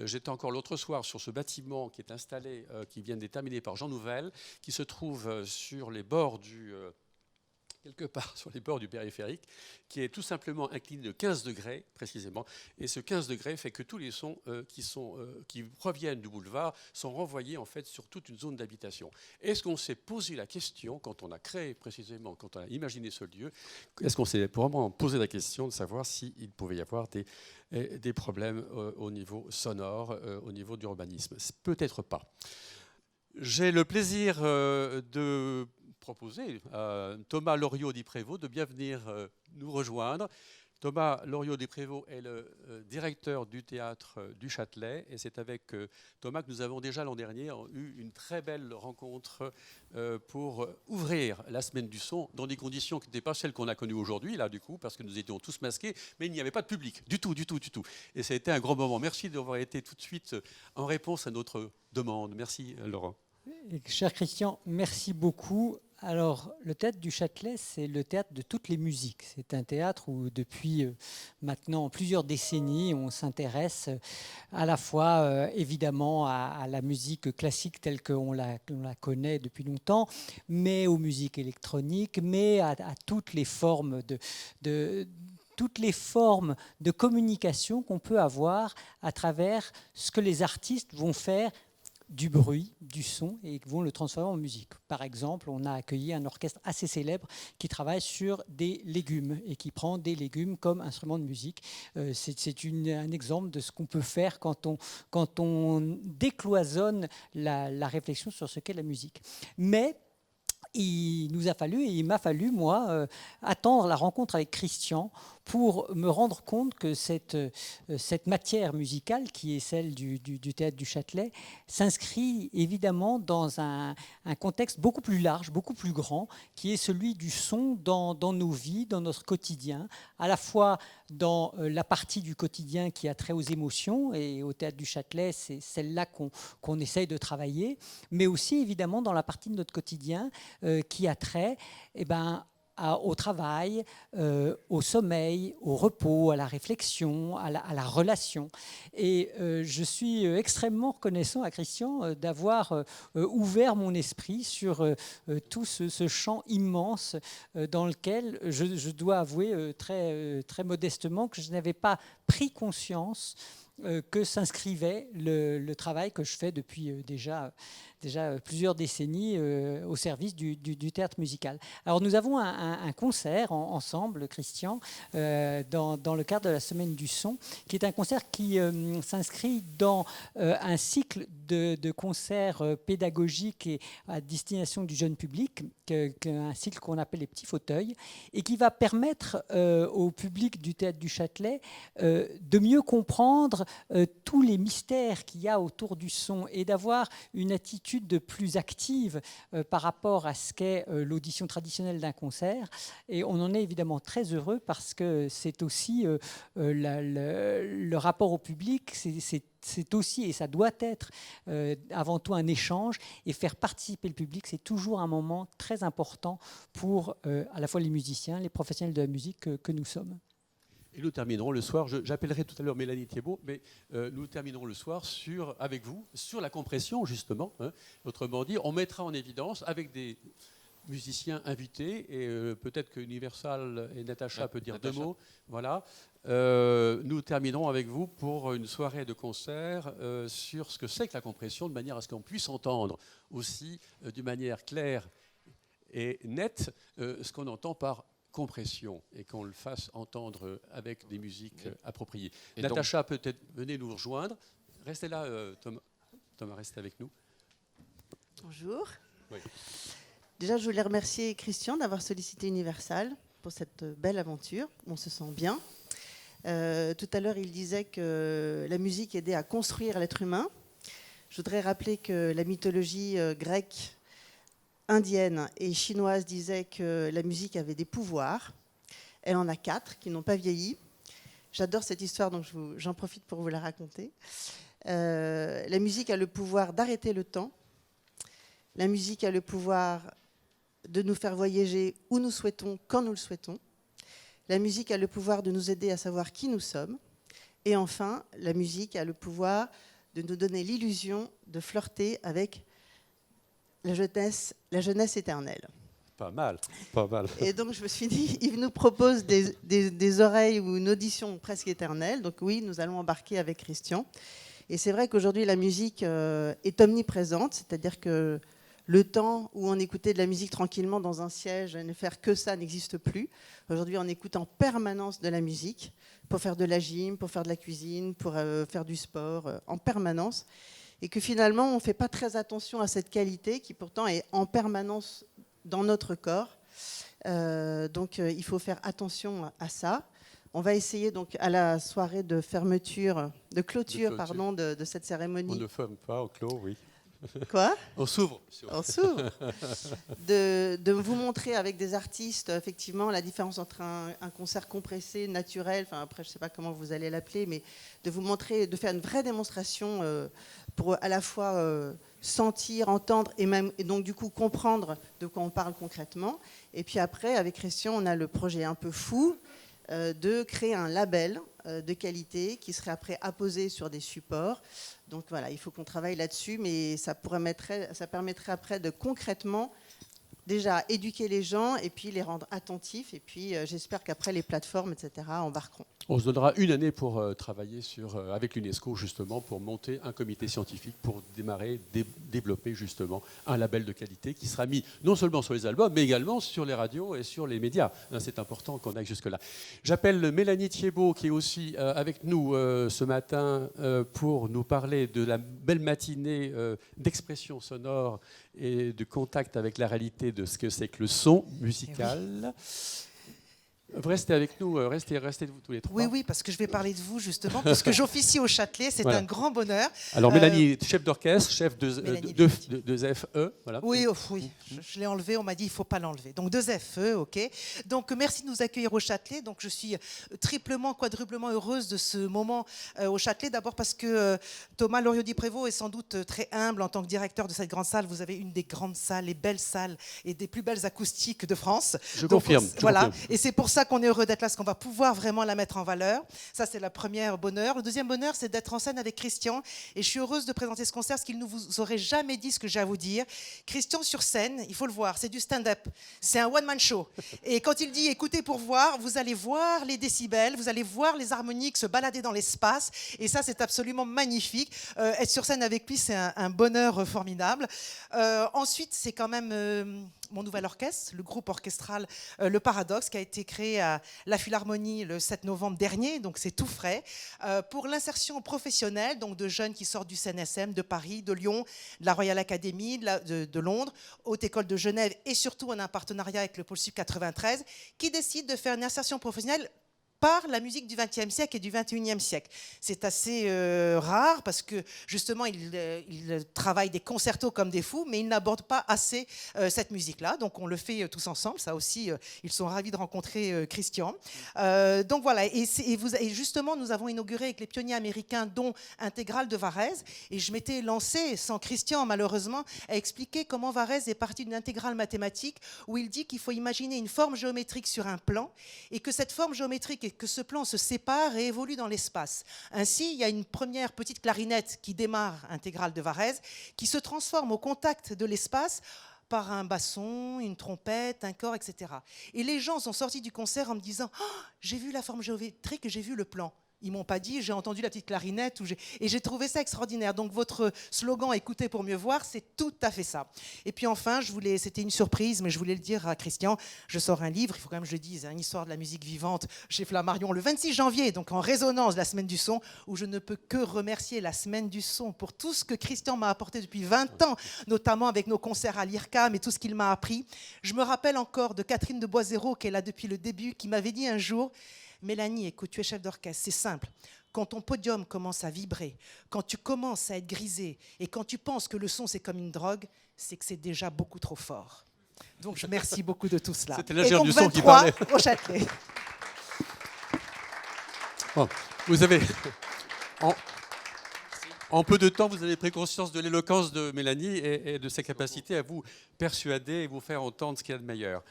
J'étais encore l'autre soir sur ce bâtiment qui est installé, qui vient d'être terminé par Jean Nouvel, qui se trouve sur les bords quelque part sur les bords du périphérique, qui est tout simplement incliné de 15 degrés précisément. Et ce 15 degrés fait que tous les sons qui proviennent du boulevard sont renvoyés en fait sur toute une zone d'habitation. Est-ce qu'on s'est posé la question, quand on a créé précisément, quand on a imaginé ce lieu, est-ce qu'on s'est vraiment posé la question de savoir s'il pouvait y avoir des problèmes au niveau sonore, au niveau d'urbanisme? Peut-être pas. J'ai le plaisir de proposer à Thomas Loriot-Di-Prévost de bien venir nous rejoindre. Thomas Loriot-Di-Prévost est le directeur du théâtre du Châtelet, et c'est avec Thomas que nous avons déjà l'an dernier eu une très belle rencontre pour ouvrir la semaine du son dans des conditions qui n'étaient pas celles qu'on a connues aujourd'hui, là du coup, parce que nous étions tous masqués, mais il n'y avait pas de public, du tout. Et ça a été un grand moment. Merci d'avoir été tout de suite en réponse à notre demande. Merci Laurent. Cher Christian, merci beaucoup. Alors, le théâtre du Châtelet, c'est le théâtre de toutes les musiques. C'est un théâtre où, depuis maintenant plusieurs décennies, on s'intéresse à la fois, évidemment, à la musique classique telle qu'on la connaît depuis longtemps, mais aux musiques électroniques, mais à toutes les formes de communication qu'on peut avoir à travers ce que les artistes vont faire du bruit, du son, et vont le transformer en musique. Par exemple, on a accueilli un orchestre assez célèbre qui travaille sur des légumes et qui prend des légumes comme instrument de musique. C'est un exemple de ce qu'on peut faire quand on décloisonne la réflexion sur ce qu'est la musique. Mais il m'a fallu, moi, attendre la rencontre avec Christian pour me rendre compte que cette matière musicale, qui est celle du théâtre du Châtelet, s'inscrit évidemment dans un contexte beaucoup plus large, beaucoup plus grand, qui est celui du son dans nos vies, dans notre quotidien, à la fois dans la partie du quotidien qui a trait aux émotions, et au théâtre du Châtelet, c'est celle-là qu'on essaye de travailler, mais aussi évidemment dans la partie de notre quotidien qui a trait au travail, au sommeil, au repos, à la réflexion, à la relation. Et je suis extrêmement reconnaissant à Christian d'avoir ouvert mon esprit sur tout ce champ immense dans lequel je dois avouer très modestement que je n'avais pas pris conscience que s'inscrivait le travail que je fais depuis déjà plusieurs décennies au service du théâtre musical. Alors nous avons un concert ensemble, Christian, dans le cadre de la Semaine du Son, qui est un concert qui s'inscrit dans un cycle de concerts pédagogiques et à destination du jeune public, un cycle qu'on appelle les petits fauteuils, et qui va permettre au public du Théâtre du Châtelet de mieux comprendre tous les mystères qu'il y a autour du son et d'avoir une attitude de plus active par rapport à ce qu'est l'audition traditionnelle d'un concert. Et on en est évidemment très heureux parce que c'est aussi le rapport au public, c'est aussi, et ça doit être avant tout un échange, et faire participer le public, c'est toujours un moment très important pour à la fois les musiciens, les professionnels de la musique que nous sommes. Et nous terminerons le soir, j'appellerai tout à l'heure Mélanie Thiebaud, mais nous terminerons le soir avec vous sur la compression, justement. Hein. Autrement dit, on mettra en évidence avec des musiciens invités, et peut-être que Universal et Natacha peut dire deux mots. Voilà. Nous terminerons avec vous pour une soirée de concert sur ce que c'est que la compression, de manière à ce qu'on puisse entendre aussi d'une manière claire et nette ce qu'on entend par compression, et qu'on le fasse entendre avec des musiques appropriées. Et Natacha, peut-être venez nous rejoindre. Restez là, Thomas, restez avec nous. Bonjour. Oui. Déjà, je voulais remercier Christian d'avoir sollicité Universal pour cette belle aventure. On se sent bien. Tout à l'heure, il disait que la musique aidait à construire l'être humain. Je voudrais rappeler que la mythologie grecque, indienne et chinoise disait que la musique avait des pouvoirs. Elle en a 4 qui n'ont pas vieilli. J'adore cette histoire, donc j'en profite pour vous la raconter. La musique a le pouvoir d'arrêter le temps. La musique a le pouvoir de nous faire voyager où nous souhaitons, quand nous le souhaitons. La musique a le pouvoir de nous aider à savoir qui nous sommes. Et enfin, la musique a le pouvoir de nous donner l'illusion de flirter avec la jeunesse éternelle. Pas mal, pas mal. Et donc je me suis dit, il nous propose des oreilles ou une audition presque éternelle. Donc oui, nous allons embarquer avec Christian. Et c'est vrai qu'aujourd'hui, la musique est omniprésente, c'est-à-dire que le temps où on écoutait de la musique tranquillement dans un siège et ne faire que ça n'existe plus. Aujourd'hui, on écoute en permanence de la musique pour faire de la gym, pour faire de la cuisine, pour faire du sport, en permanence. Et que finalement, on ne fait pas très attention à cette qualité qui pourtant est en permanence dans notre corps. Donc il faut faire attention à ça. On va essayer donc à la soirée de clôture pardon, de cette cérémonie. On ne ferme pas, on clôt, oui. Quoi ? On s'ouvre. On s'ouvre. De vous montrer avec des artistes, effectivement, la différence entre un concert compressé, naturel, enfin après je ne sais pas comment vous allez l'appeler, mais de vous montrer, de faire une vraie démonstration pour à la fois sentir, entendre et donc du coup comprendre de quoi on parle concrètement. Et puis après, avec Christian, on a le projet un peu fou de créer un label de qualité qui serait après apposé sur des supports. Donc voilà, il faut qu'on travaille là-dessus, mais ça permettrait après de concrètement déjà éduquer les gens et puis les rendre attentifs. Et puis j'espère qu'après les plateformes, etc., embarqueront. On se donnera une année pour travailler avec l'UNESCO justement pour monter un comité scientifique pour développer justement un label de qualité qui sera mis non seulement sur les albums mais également sur les radios et sur les médias. C'est important qu'on aille jusque-là. J'appelle Mélanie Thiebaud qui est aussi avec nous ce matin pour nous parler de la belle matinée d'expression sonore et de contact avec la réalité de ce que c'est que le son musical. Restez avec nous, restez vous tous les trois. Oui, parce que je vais parler de vous justement, parce que j'officie au Châtelet, c'est un grand bonheur. Alors Mélanie, chef d'orchestre, chef de FE. Voilà. Oui, je l'ai enlevé, on m'a dit il ne faut pas l'enlever. Donc 2 FE, ok. Donc merci de nous accueillir au Châtelet. Donc je suis triplement, quadruplement heureuse de ce moment au Châtelet. D'abord parce que Thomas Loriot-Di-Prévost est sans doute très humble en tant que directeur de cette grande salle. Vous avez une des grandes salles, les belles salles et des plus belles acoustiques de France. Je confirme. Voilà, et c'est pour ça qu'on est heureux d'être là, parce qu'on va pouvoir vraiment la mettre en valeur. Ça, c'est le premier bonheur. Le deuxième bonheur, c'est d'être en scène avec Christian. Et je suis heureuse de présenter ce concert, parce qu'il ne vous aurait jamais dit ce que j'ai à vous dire. Christian sur scène, il faut le voir, c'est du stand-up. C'est un one-man show. Et quand il dit écoutez pour voir, vous allez voir les décibels, vous allez voir les harmoniques se balader dans l'espace. Et ça, c'est absolument magnifique. Être sur scène avec lui, c'est un bonheur formidable. Ensuite, c'est quand même mon nouvel orchestre, le groupe orchestral Le Paradoxe, qui a été créé à la Philharmonie le 7 novembre dernier, donc c'est tout frais, pour l'insertion professionnelle donc de jeunes qui sortent du CNSM, de Paris, de Lyon, de la Royal Academy, de Londres, Haute École de Genève, et surtout on a un partenariat avec le Pôle Sud 93, qui décide de faire une insertion professionnelle par la musique du XXe siècle et du XXIe siècle. C'est assez rare parce que justement, ils travaillent des concertos comme des fous, mais ils n'abordent pas assez cette musique-là. Donc on le fait tous ensemble. Ça aussi, ils sont ravis de rencontrer Christian. Donc voilà, et justement, nous avons inauguré avec les pionniers américains, dont Intégral de Varèse. Et je m'étais lancée, sans Christian malheureusement, à expliquer comment Varèse est parti d'une intégrale mathématique où il dit qu'il faut imaginer une forme géométrique sur un plan et que cette forme géométrique que ce plan se sépare et évolue dans l'espace. Ainsi, il y a une première petite clarinette qui démarre, Intégrale de Varèse, qui se transforme au contact de l'espace par un basson, une trompette, un corps, etc. Et les gens sont sortis du concert en me disant « Oh, j'ai vu la forme géométrique, j'ai vu le plan ». Ils ne m'ont pas dit, j'ai entendu la petite clarinette. Et j'ai trouvé ça extraordinaire. Donc votre slogan « Écoutez pour mieux voir », c'est tout à fait ça. Et puis enfin, c'était une surprise, mais je voulais le dire à Christian, je sors un livre, il faut quand même que je le dise, une histoire de la musique vivante chez Flammarion, le 26 janvier, donc en résonance de la Semaine du Son, où je ne peux que remercier la Semaine du Son pour tout ce que Christian m'a apporté depuis 20 ans, notamment avec nos concerts à l'IRCAM et tout ce qu'il m'a appris. Je me rappelle encore de Catherine de Boiséraud, qui est là depuis le début, qui m'avait dit un jour « Mélanie, écoute, tu es chef d'orchestre, c'est simple. Quand ton podium commence à vibrer, quand tu commences à être grisé et quand tu penses que le son, c'est comme une drogue, c'est que c'est déjà beaucoup trop fort. » Donc, je remercie beaucoup de tout cela. C'était l'ingénieur du son qui parlait. au Châtelet. Bon, vous avez... En peu de temps, vous avez pris conscience de l'éloquence de Mélanie et de sa capacité à vous persuader et vous faire entendre ce qu'il y a de meilleur.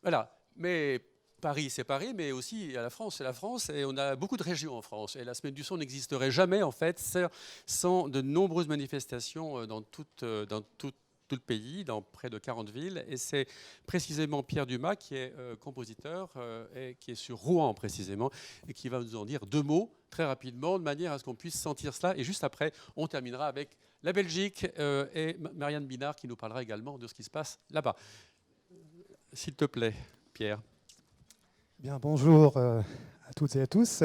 Voilà. Mais Paris, c'est Paris, mais aussi la France, c'est la France, et on a beaucoup de régions en France. Et la Semaine du Son n'existerait jamais, en fait, sans de nombreuses manifestations dans tout le pays, dans près de 40 villes. Et c'est précisément Pierre Dumas qui est compositeur et qui est sur Rouen, précisément, et qui va nous en dire deux mots très rapidement, de manière à ce qu'on puisse sentir cela. Et juste après, on terminera avec la Belgique et Marianne Binard qui nous parlera également de ce qui se passe là-bas. S'il te plaît. Pierre. Bien, bonjour à toutes et à tous.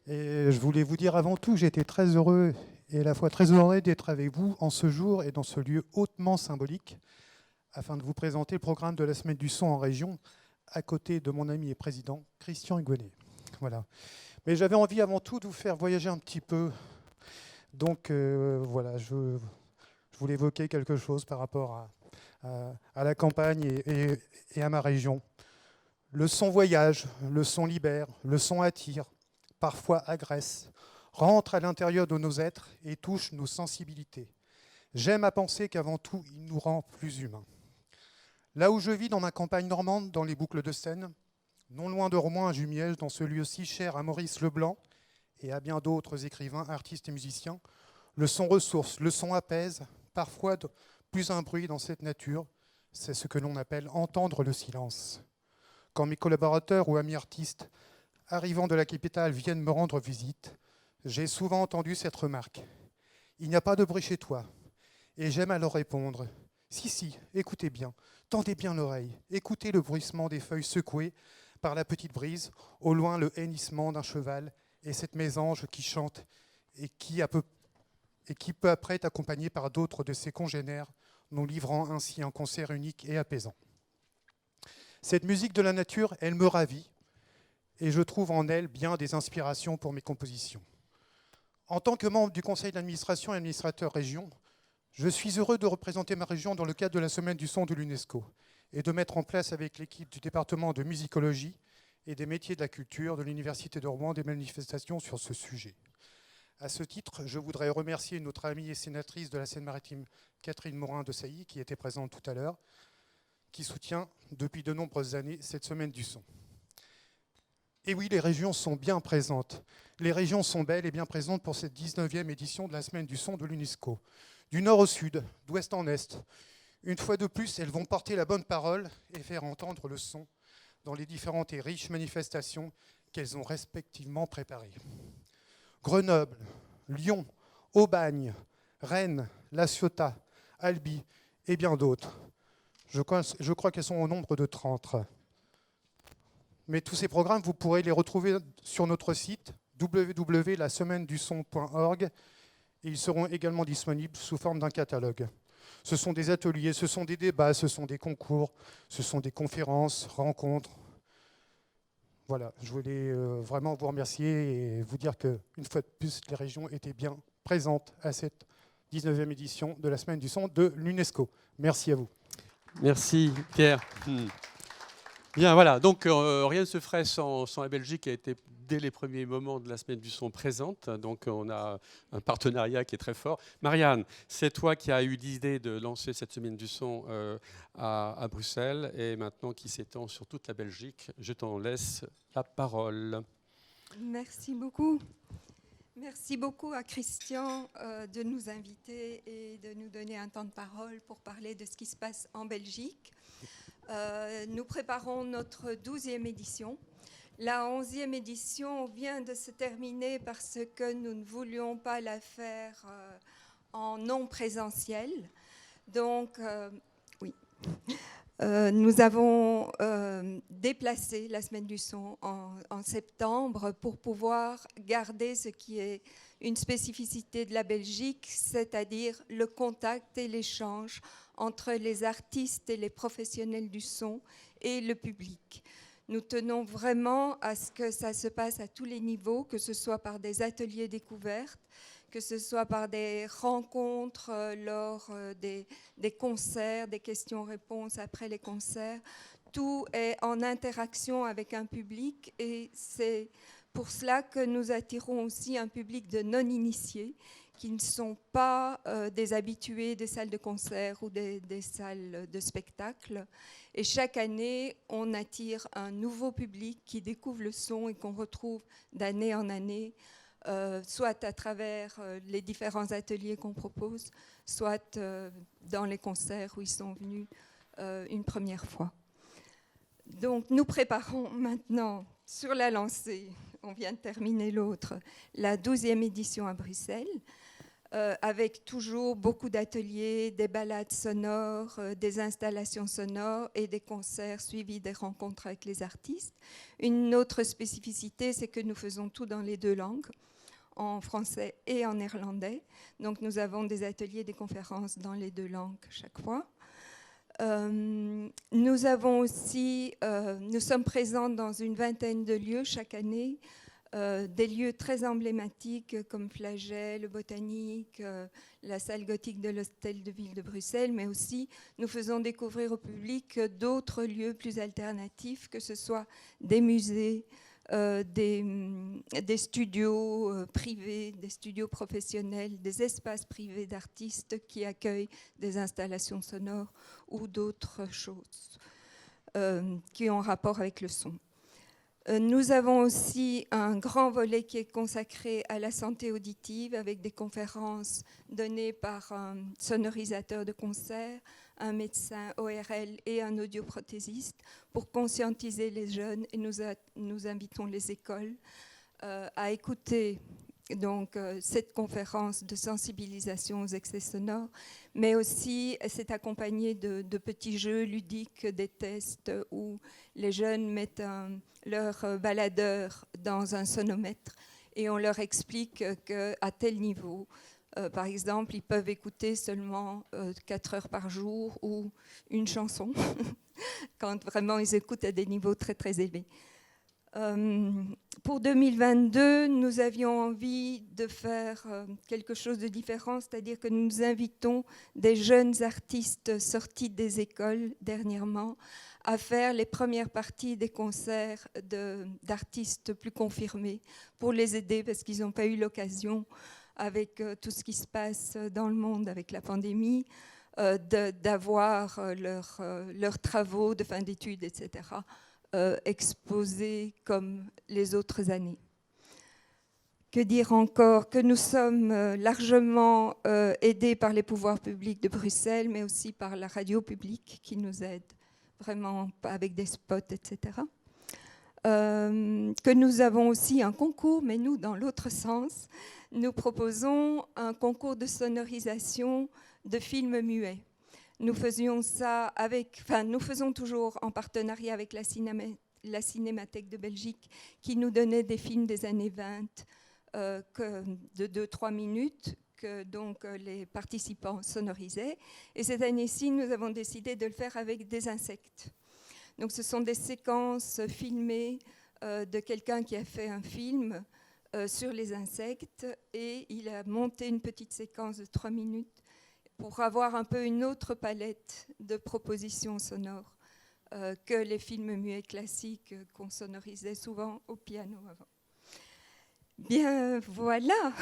Et je voulais vous dire avant tout que j'étais très heureux et à la fois très honoré d'être avec vous en ce jour et dans ce lieu hautement symbolique afin de vous présenter le programme de la Semaine du Son en région à côté de mon ami et président Christian Hugonnet. Voilà. Mais j'avais envie avant tout de vous faire voyager un petit peu. Donc voilà, je voulais évoquer quelque chose par rapport à la campagne et à ma région. Le son voyage, le son libère, le son attire, parfois agresse, rentre à l'intérieur de nos êtres et touche nos sensibilités. J'aime à penser qu'avant tout, il nous rend plus humains. Là où je vis dans ma campagne normande, dans les boucles de Seine, non loin de Rouen à Jumièges, dans ce lieu si cher à Maurice Leblanc et à bien d'autres écrivains, artistes et musiciens, le son ressource, le son apaise, parfois plus un bruit dans cette nature, c'est ce que l'on appelle entendre le silence. Quand mes collaborateurs ou amis artistes arrivant de la capitale viennent me rendre visite, j'ai souvent entendu cette remarque. Il n'y a pas de bruit chez toi. Et j'aime à leur répondre. Si, écoutez bien, tendez bien l'oreille, écoutez le bruissement des feuilles secouées par la petite brise, au loin le hennissement d'un cheval et cette mésange qui chante et qui peu après est accompagnée par d'autres de ses congénères, nous livrant ainsi un concert unique et apaisant. Cette musique de la nature, elle me ravit et je trouve en elle bien des inspirations pour mes compositions. En tant que membre du conseil d'administration et administrateur région, je suis heureux de représenter ma région dans le cadre de la Semaine du Son de l'UNESCO et de mettre en place avec l'équipe du département de musicologie et des métiers de la culture de l'Université de Rouen des manifestations sur ce sujet. À ce titre, je voudrais remercier notre amie et sénatrice de la Seine-Maritime, Catherine Morin de Sailly, qui était présente tout à l'heure, qui soutient depuis de nombreuses années cette semaine du son. Et oui, les régions sont bien présentes. Les régions sont belles et bien présentes pour cette 19e édition de la semaine du son de l'UNESCO. Du nord au sud, d'ouest en est. Une fois de plus, elles vont porter la bonne parole et faire entendre le son dans les différentes et riches manifestations qu'elles ont respectivement préparées. Grenoble, Lyon, Aubagne, Rennes, La Ciotat, Albi et bien d'autres. Je crois qu'elles sont au nombre de 30. Mais tous ces programmes, vous pourrez les retrouver sur notre site www.lasemaine-du-son.org et ils seront également disponibles sous forme d'un catalogue. Ce sont des ateliers, ce sont des débats, ce sont des concours, ce sont des conférences, rencontres. Voilà, je voulais vraiment vous remercier et vous dire qu'une fois de plus, les régions étaient bien présentes à cette 19e édition de la Semaine du Son de l'UNESCO. Merci à vous. Merci Pierre. Bien, voilà, donc rien ne se ferait sans la Belgique qui a été dès les premiers moments de la Semaine du Son présente. Donc on a un partenariat qui est très fort. Marianne, c'est toi qui as eu l'idée de lancer cette Semaine du Son à Bruxelles et maintenant qui s'étend sur toute la Belgique. Je t'en laisse la parole. Merci beaucoup. Merci beaucoup à Christian de nous inviter et de nous donner un temps de parole pour parler de ce qui se passe en Belgique. Nous préparons notre 12e édition. La 11e édition vient de se terminer parce que nous ne voulions pas la faire en non présentiel. Donc, oui. Nous avons déplacé la Semaine du Son en septembre pour pouvoir garder ce qui est une spécificité de la Belgique, c'est-à-dire le contact et l'échange entre les artistes et les professionnels du son et le public. Nous tenons vraiment à ce que ça se passe à tous les niveaux, que ce soit par des ateliers découvertes, que ce soit par des rencontres lors des concerts, des questions-réponses après les concerts. Tout est en interaction avec un public et c'est pour cela que nous attirons aussi un public de non-initiés qui ne sont pas des habitués des salles de concert ou des salles de spectacle. Et chaque année, on attire un nouveau public qui découvre le son et qu'on retrouve d'année en année, soit à travers les différents ateliers qu'on propose, soit dans les concerts où ils sont venus une première fois. Donc nous préparons maintenant sur la lancée, on vient de terminer l'autre, la 12e édition à Bruxelles, avec toujours beaucoup d'ateliers, des balades sonores, des installations sonores et des concerts suivis des rencontres avec les artistes. Une autre spécificité, c'est que nous faisons tout dans les deux langues, en français et en néerlandais. Donc nous avons des ateliers, des conférences dans les deux langues chaque fois. Nous avons aussi, nous sommes présents dans une vingtaine de lieux chaque année, des lieux très emblématiques comme Flagey, le Botanique, la salle gothique de l'Hôtel de Ville de Bruxelles, mais aussi nous faisons découvrir au public d'autres lieux plus alternatifs, que ce soit des musées, des studios privés, des studios professionnels, des espaces privés d'artistes qui accueillent des installations sonores ou d'autres choses qui ont rapport avec le son. Nous avons aussi un grand volet qui est consacré à la santé auditive avec des conférences données par un sonorisateur de concert, un médecin ORL et un audioprothésiste pour conscientiser les jeunes et nous invitons les écoles à écouter donc, cette conférence de sensibilisation aux excès sonores, mais aussi c'est accompagné de petits jeux ludiques, des tests où les jeunes mettent leur baladeur dans un sonomètre et on leur explique qu'à tel niveau, par exemple, ils peuvent écouter seulement 4 heures par jour ou une chanson, quand vraiment ils écoutent à des niveaux très très élevés. Pour 2022, nous avions envie de faire quelque chose de différent, c'est-à-dire que nous invitons des jeunes artistes sortis des écoles dernièrement à faire les premières parties des concerts d'artistes plus confirmés pour les aider parce qu'ils n'ont pas eu l'occasion avec tout ce qui se passe dans le monde avec la pandémie, d'avoir leurs travaux de fin d'études, etc., exposés comme les autres années. Que dire encore? Que nous sommes largement aidés par les pouvoirs publics de Bruxelles, mais aussi par la radio publique qui nous aide vraiment avec des spots, etc. Que nous avons aussi un concours, mais nous, dans l'autre sens, nous proposons un concours de sonorisation de films muets. Nous faisions ça nous faisons toujours en partenariat avec la Cinémathèque de Belgique, qui nous donnait des films des années 20 de 2-3 minutes, que donc les participants sonorisaient. Et cette année-ci, nous avons décidé de le faire avec des insectes. Donc ce sont des séquences filmées de quelqu'un qui a fait un film sur les insectes, et il a monté une petite séquence de 3 minutes pour avoir un peu une autre palette de propositions sonores que les films muets classiques qu'on sonorisait souvent au piano avant. Bien, voilà.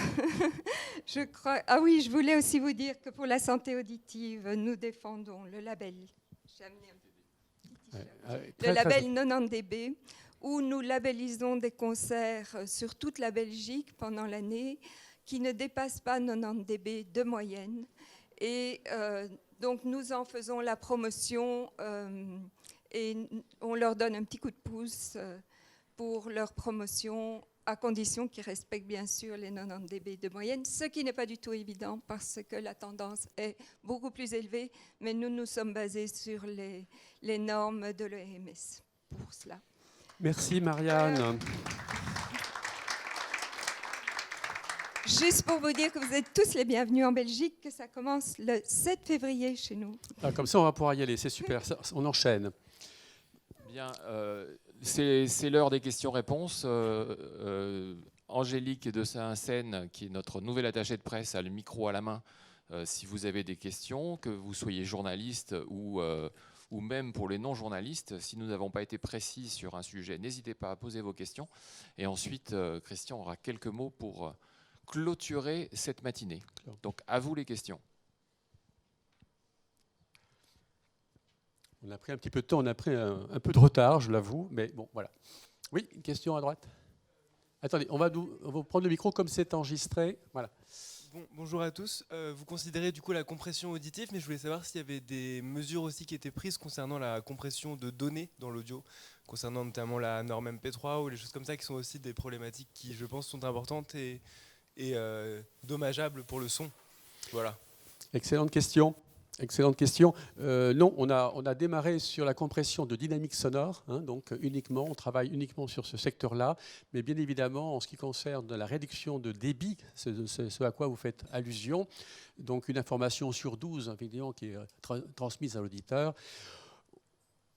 Je crois. Ah oui, je voulais aussi vous dire que pour la santé auditive, nous défendons le label. J'ai amené un petit t-shirt. Le label 90 dB, où nous labellisons des concerts sur toute la Belgique pendant l'année qui ne dépassent pas 90 dB de moyenne. Et donc nous en faisons la promotion et on leur donne un petit coup de pouce pour leur promotion, à condition qu'ils respectent bien sûr les 90 dB de moyenne, ce qui n'est pas du tout évident parce que la tendance est beaucoup plus élevée, mais nous nous sommes basés sur les normes de l'OMS pour cela. Merci Marianne. Juste pour vous dire que vous êtes tous les bienvenus en Belgique, que ça commence le 7 février chez nous. Ah, comme ça, on va pouvoir y aller, c'est super. On enchaîne. Bien, c'est l'heure des questions-réponses. Angélique de Saint-Seine, qui est notre nouvelle attachée de presse, a le micro à la main. Si vous avez des questions, que vous soyez journaliste ou même pour les non-journalistes, si nous n'avons pas été précis sur un sujet, n'hésitez pas à poser vos questions. Et ensuite, Christian aura quelques mots pour clôturer cette matinée. Donc, à vous les questions. On a pris un petit peu de temps, on a pris un peu de retard, je l'avoue, mais bon, voilà. Oui, une question à droite. Attendez, on va vous prendre le micro comme c'est enregistré. Voilà. Bonjour à tous. Vous considérez du coup la compression auditive, mais je voulais savoir s'il y avait des mesures aussi qui étaient prises concernant la compression de données dans l'audio, concernant notamment la norme MP3 ou les choses comme ça, qui sont aussi des problématiques qui, je pense, sont importantes et dommageables pour le son. Voilà. Excellente question. Excellente question. Non, on a démarré sur la compression de dynamique sonore, hein, donc uniquement, on travaille uniquement sur ce secteur-là, mais bien évidemment, en ce qui concerne la réduction de débit, ce à quoi vous faites allusion, donc une information sur 12, évidemment, qui est transmise à l'auditeur.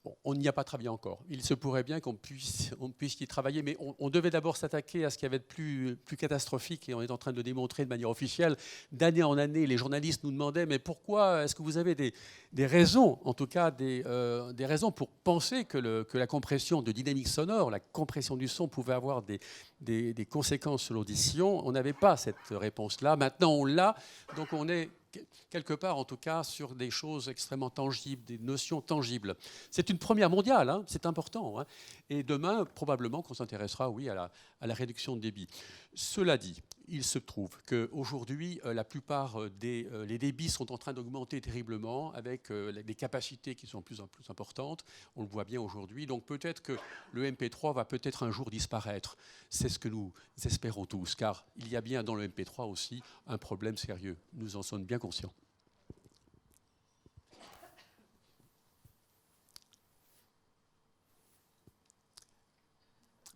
Bon, on n'y a pas travaillé encore. Il se pourrait bien qu'on puisse y travailler, mais on devait d'abord s'attaquer à ce qui avait de plus catastrophique, et on est en train de le démontrer de manière officielle. D'année en année, les journalistes nous demandaient « mais pourquoi est-ce que vous avez des raisons, en tout cas des raisons pour penser que la compression de dynamique sonore, la compression du son pouvait avoir des conséquences sur l'audition ?» On n'avait pas cette réponse-là. Maintenant, on l'a, donc on est quelque part, en tout cas, sur des choses extrêmement tangibles, des notions tangibles. C'est une première mondiale, hein, c'est important. Hein. Et demain, probablement qu'on s'intéressera, oui, à la réduction de débit. Cela dit, il se trouve qu'aujourd'hui, la plupart les débits sont en train d'augmenter terriblement avec des capacités qui sont de plus en plus importantes. On le voit bien aujourd'hui. Donc peut-être que le MP3 va peut-être un jour disparaître. C'est ce que nous espérons tous, car il y a bien dans le MP3 aussi un problème sérieux. Nous en sommes bien conscients.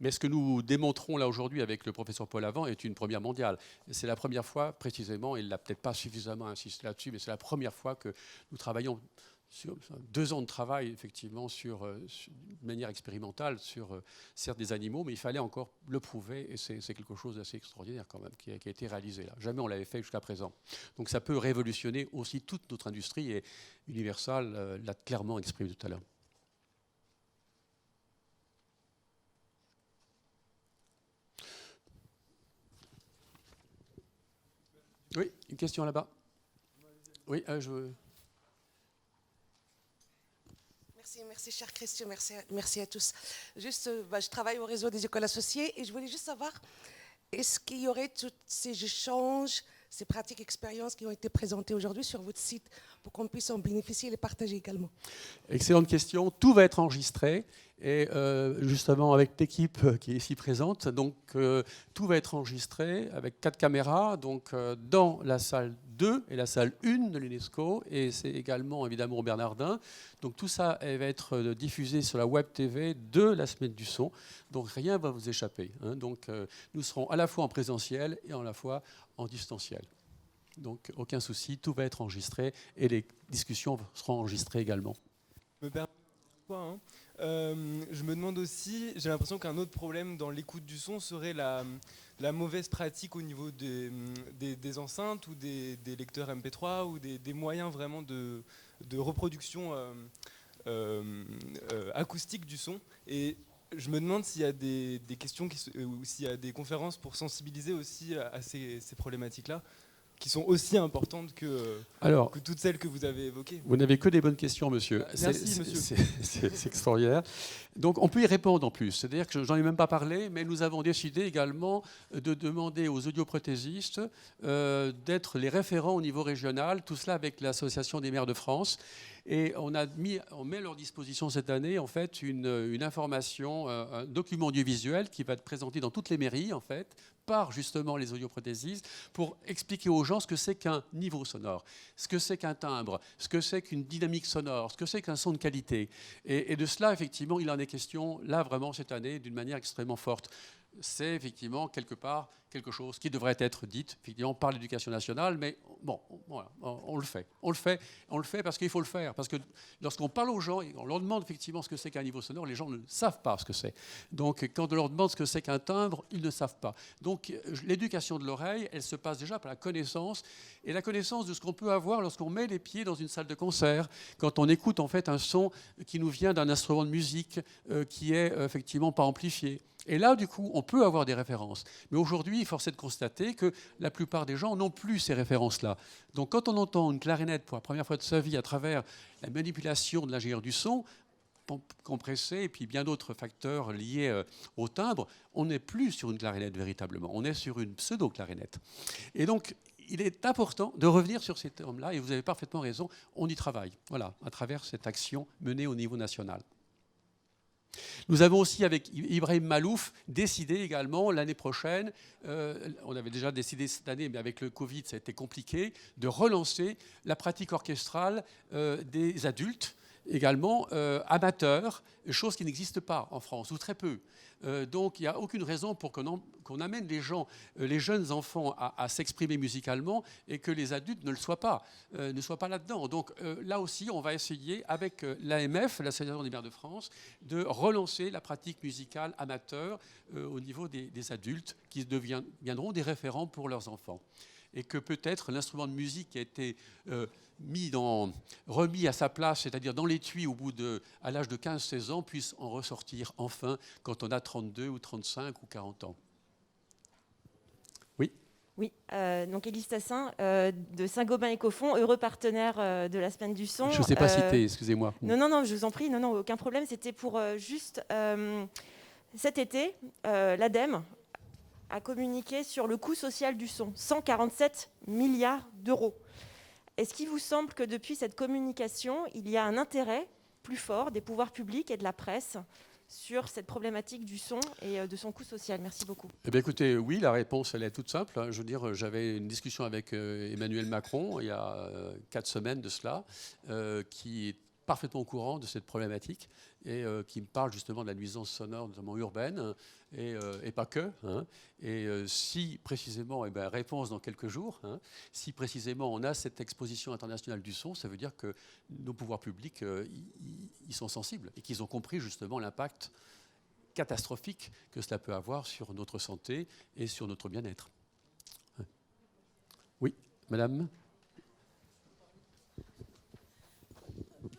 Mais ce que nous démontrons là aujourd'hui avec le professeur Paul Avant est une première mondiale. C'est la première fois, précisément, il n'a peut-être pas suffisamment insisté là-dessus, mais c'est la première fois que nous travaillons sur 2 ans de travail, effectivement, de manière expérimentale, sur certes des animaux, mais il fallait encore le prouver, et c'est quelque chose d'assez extraordinaire quand même, qui a été réalisé là. Jamais on l'avait fait jusqu'à présent. Donc ça peut révolutionner aussi toute notre industrie, et Universal l'a clairement exprimé tout à l'heure. Oui, une question là-bas. Oui, je veux... Merci cher Christian, merci à tous. Juste, je travaille au réseau des écoles associées et je voulais juste savoir, est-ce qu'il y aurait tous ces échanges, ces pratiques, expériences qui ont été présentées aujourd'hui sur votre site pour qu'on puisse en bénéficier et les partager également? Excellente question. Tout va être enregistré et justement avec l'équipe qui est ici présente, donc tout va être enregistré avec 4 caméras, donc dans la salle 2 et la salle 1 de l'UNESCO, et c'est également évidemment au Bernardin. Donc tout ça va être diffusé sur la web TV de la Semaine du Son, donc rien ne va vous échapper. Hein. Donc nous serons à la fois en présentiel et à la fois en distanciel. Donc aucun souci, tout va être enregistré et les discussions seront enregistrées également. Je me demande aussi, j'ai l'impression qu'un autre problème dans l'écoute du son serait la mauvaise pratique au niveau des enceintes ou des lecteurs MP3 ou des moyens vraiment de reproduction acoustique du son. Et je me demande s'il y a des questions ou s'il y a des conférences pour sensibiliser aussi à ces problématiques-là, qui sont aussi importantes que toutes celles que vous avez évoquées. Vous n'avez que des bonnes questions, monsieur. Merci, monsieur. C'est extraordinaire. Donc, on peut y répondre en plus. C'est-à-dire que j'en ai même pas parlé, mais nous avons décidé également de demander aux audioprothésistes d'être les référents au niveau régional, tout cela avec l'Association des maires de France. Et on met à leur disposition cette année en fait une information, un document audiovisuel qui va être présenté dans toutes les mairies en fait, par justement les audioprothésistes, pour expliquer aux gens ce que c'est qu'un niveau sonore, ce que c'est qu'un timbre, ce que c'est qu'une dynamique sonore, ce que c'est qu'un son de qualité. Et de cela, effectivement, il en est question, là, vraiment, cette année, d'une manière extrêmement forte. C'est effectivement, quelque part, quelque chose qui devrait être dit, effectivement, par l'éducation nationale, mais bon, voilà, on le fait. On le fait parce qu'il faut le faire. Parce que lorsqu'on parle aux gens, et on leur demande effectivement ce que c'est qu'un niveau sonore, les gens ne savent pas ce que c'est. Donc, quand on leur demande ce que c'est qu'un timbre, ils ne savent pas. Donc, l'éducation de l'oreille, elle se passe déjà par la connaissance, et la connaissance de ce qu'on peut avoir lorsqu'on met les pieds dans une salle de concert, quand on écoute en fait un son qui nous vient d'un instrument de musique qui est effectivement pas amplifié. Et là, du coup, on peut avoir des références. Mais aujourd'hui, force est de constater que la plupart des gens n'ont plus ces références-là. Donc, quand on entend une clarinette pour la première fois de sa vie à travers la manipulation de l'ingénieur du son, compressé, et puis bien d'autres facteurs liés au timbre, on n'est plus sur une clarinette véritablement. On est sur une pseudo-clarinette. Et donc, il est important de revenir sur ces termes-là, et vous avez parfaitement raison, on y travaille, voilà, à travers cette action menée au niveau national. Nous avons aussi, avec Ibrahim Malouf, décidé également l'année prochaine, on avait déjà décidé cette année, mais avec le Covid, ça a été compliqué, de relancer la pratique orchestrale des adultes, également amateurs, chose qui n'existe pas en France, ou très peu. Donc il n'y a aucune raison pour qu'on amène les gens, les jeunes enfants à s'exprimer musicalement et que les adultes ne le soient pas, ne soient pas là-dedans. Donc là aussi, on va essayer avec l'AMF, l'Association des maires de France, de relancer la pratique musicale amateur au niveau des adultes qui deviendront des référents pour leurs enfants. Et que peut-être l'instrument de musique qui a été remis à sa place, c'est-à-dire dans l'étui à l'âge de 15-16 ans, puisse en ressortir enfin quand on a 32 ou 35 ou 40 ans. Oui. Oui, donc Élise Tassin de Saint-Gobain Ecofond, heureux partenaire de la Semaine du Son. Je ne sais pas citer, excusez-moi. Non, je vous en prie, non, aucun problème. C'était pour juste cet été, l'ADEME a communiqué sur le coût social du son, 147 milliards d'euros. Est-ce qu'il vous semble que depuis cette communication, il y a un intérêt plus fort des pouvoirs publics et de la presse sur cette problématique du son et de son coût social? Merci beaucoup. Eh bien, écoutez, oui, la réponse, elle est toute simple. Je veux dire, j'avais une discussion avec Emmanuel Macron il y a 4 semaines de cela, qui est parfaitement au courant de cette problématique et qui me parle justement de la nuisance sonore, notamment urbaine, et pas que. Hein. Et si précisément, réponse dans quelques jours, hein, si précisément on a cette exposition internationale du son, ça veut dire que nos pouvoirs publics, ils sont sensibles et qu'ils ont compris justement l'impact catastrophique que cela peut avoir sur notre santé et sur notre bien-être. Oui, madame ?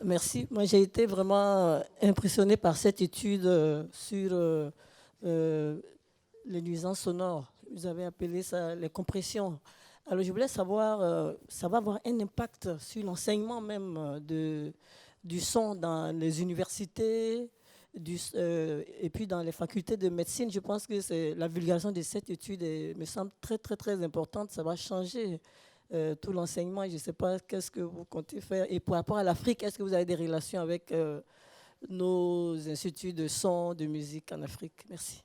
Merci. Moi, j'ai été vraiment impressionnée par cette étude sur les nuisances sonores. Vous avez appelé ça les compressions. Alors, je voulais savoir, ça va avoir un impact sur l'enseignement même du son dans les universités et puis dans les facultés de médecine. Je pense que la vulgarisation de cette étude me semble très, très, très importante. Ça va changer tout l'enseignement. Je ne sais pas qu'est-ce que vous comptez faire. Et par rapport à l'Afrique, est-ce que vous avez des relations avec nos instituts de son, de musique en Afrique? Merci.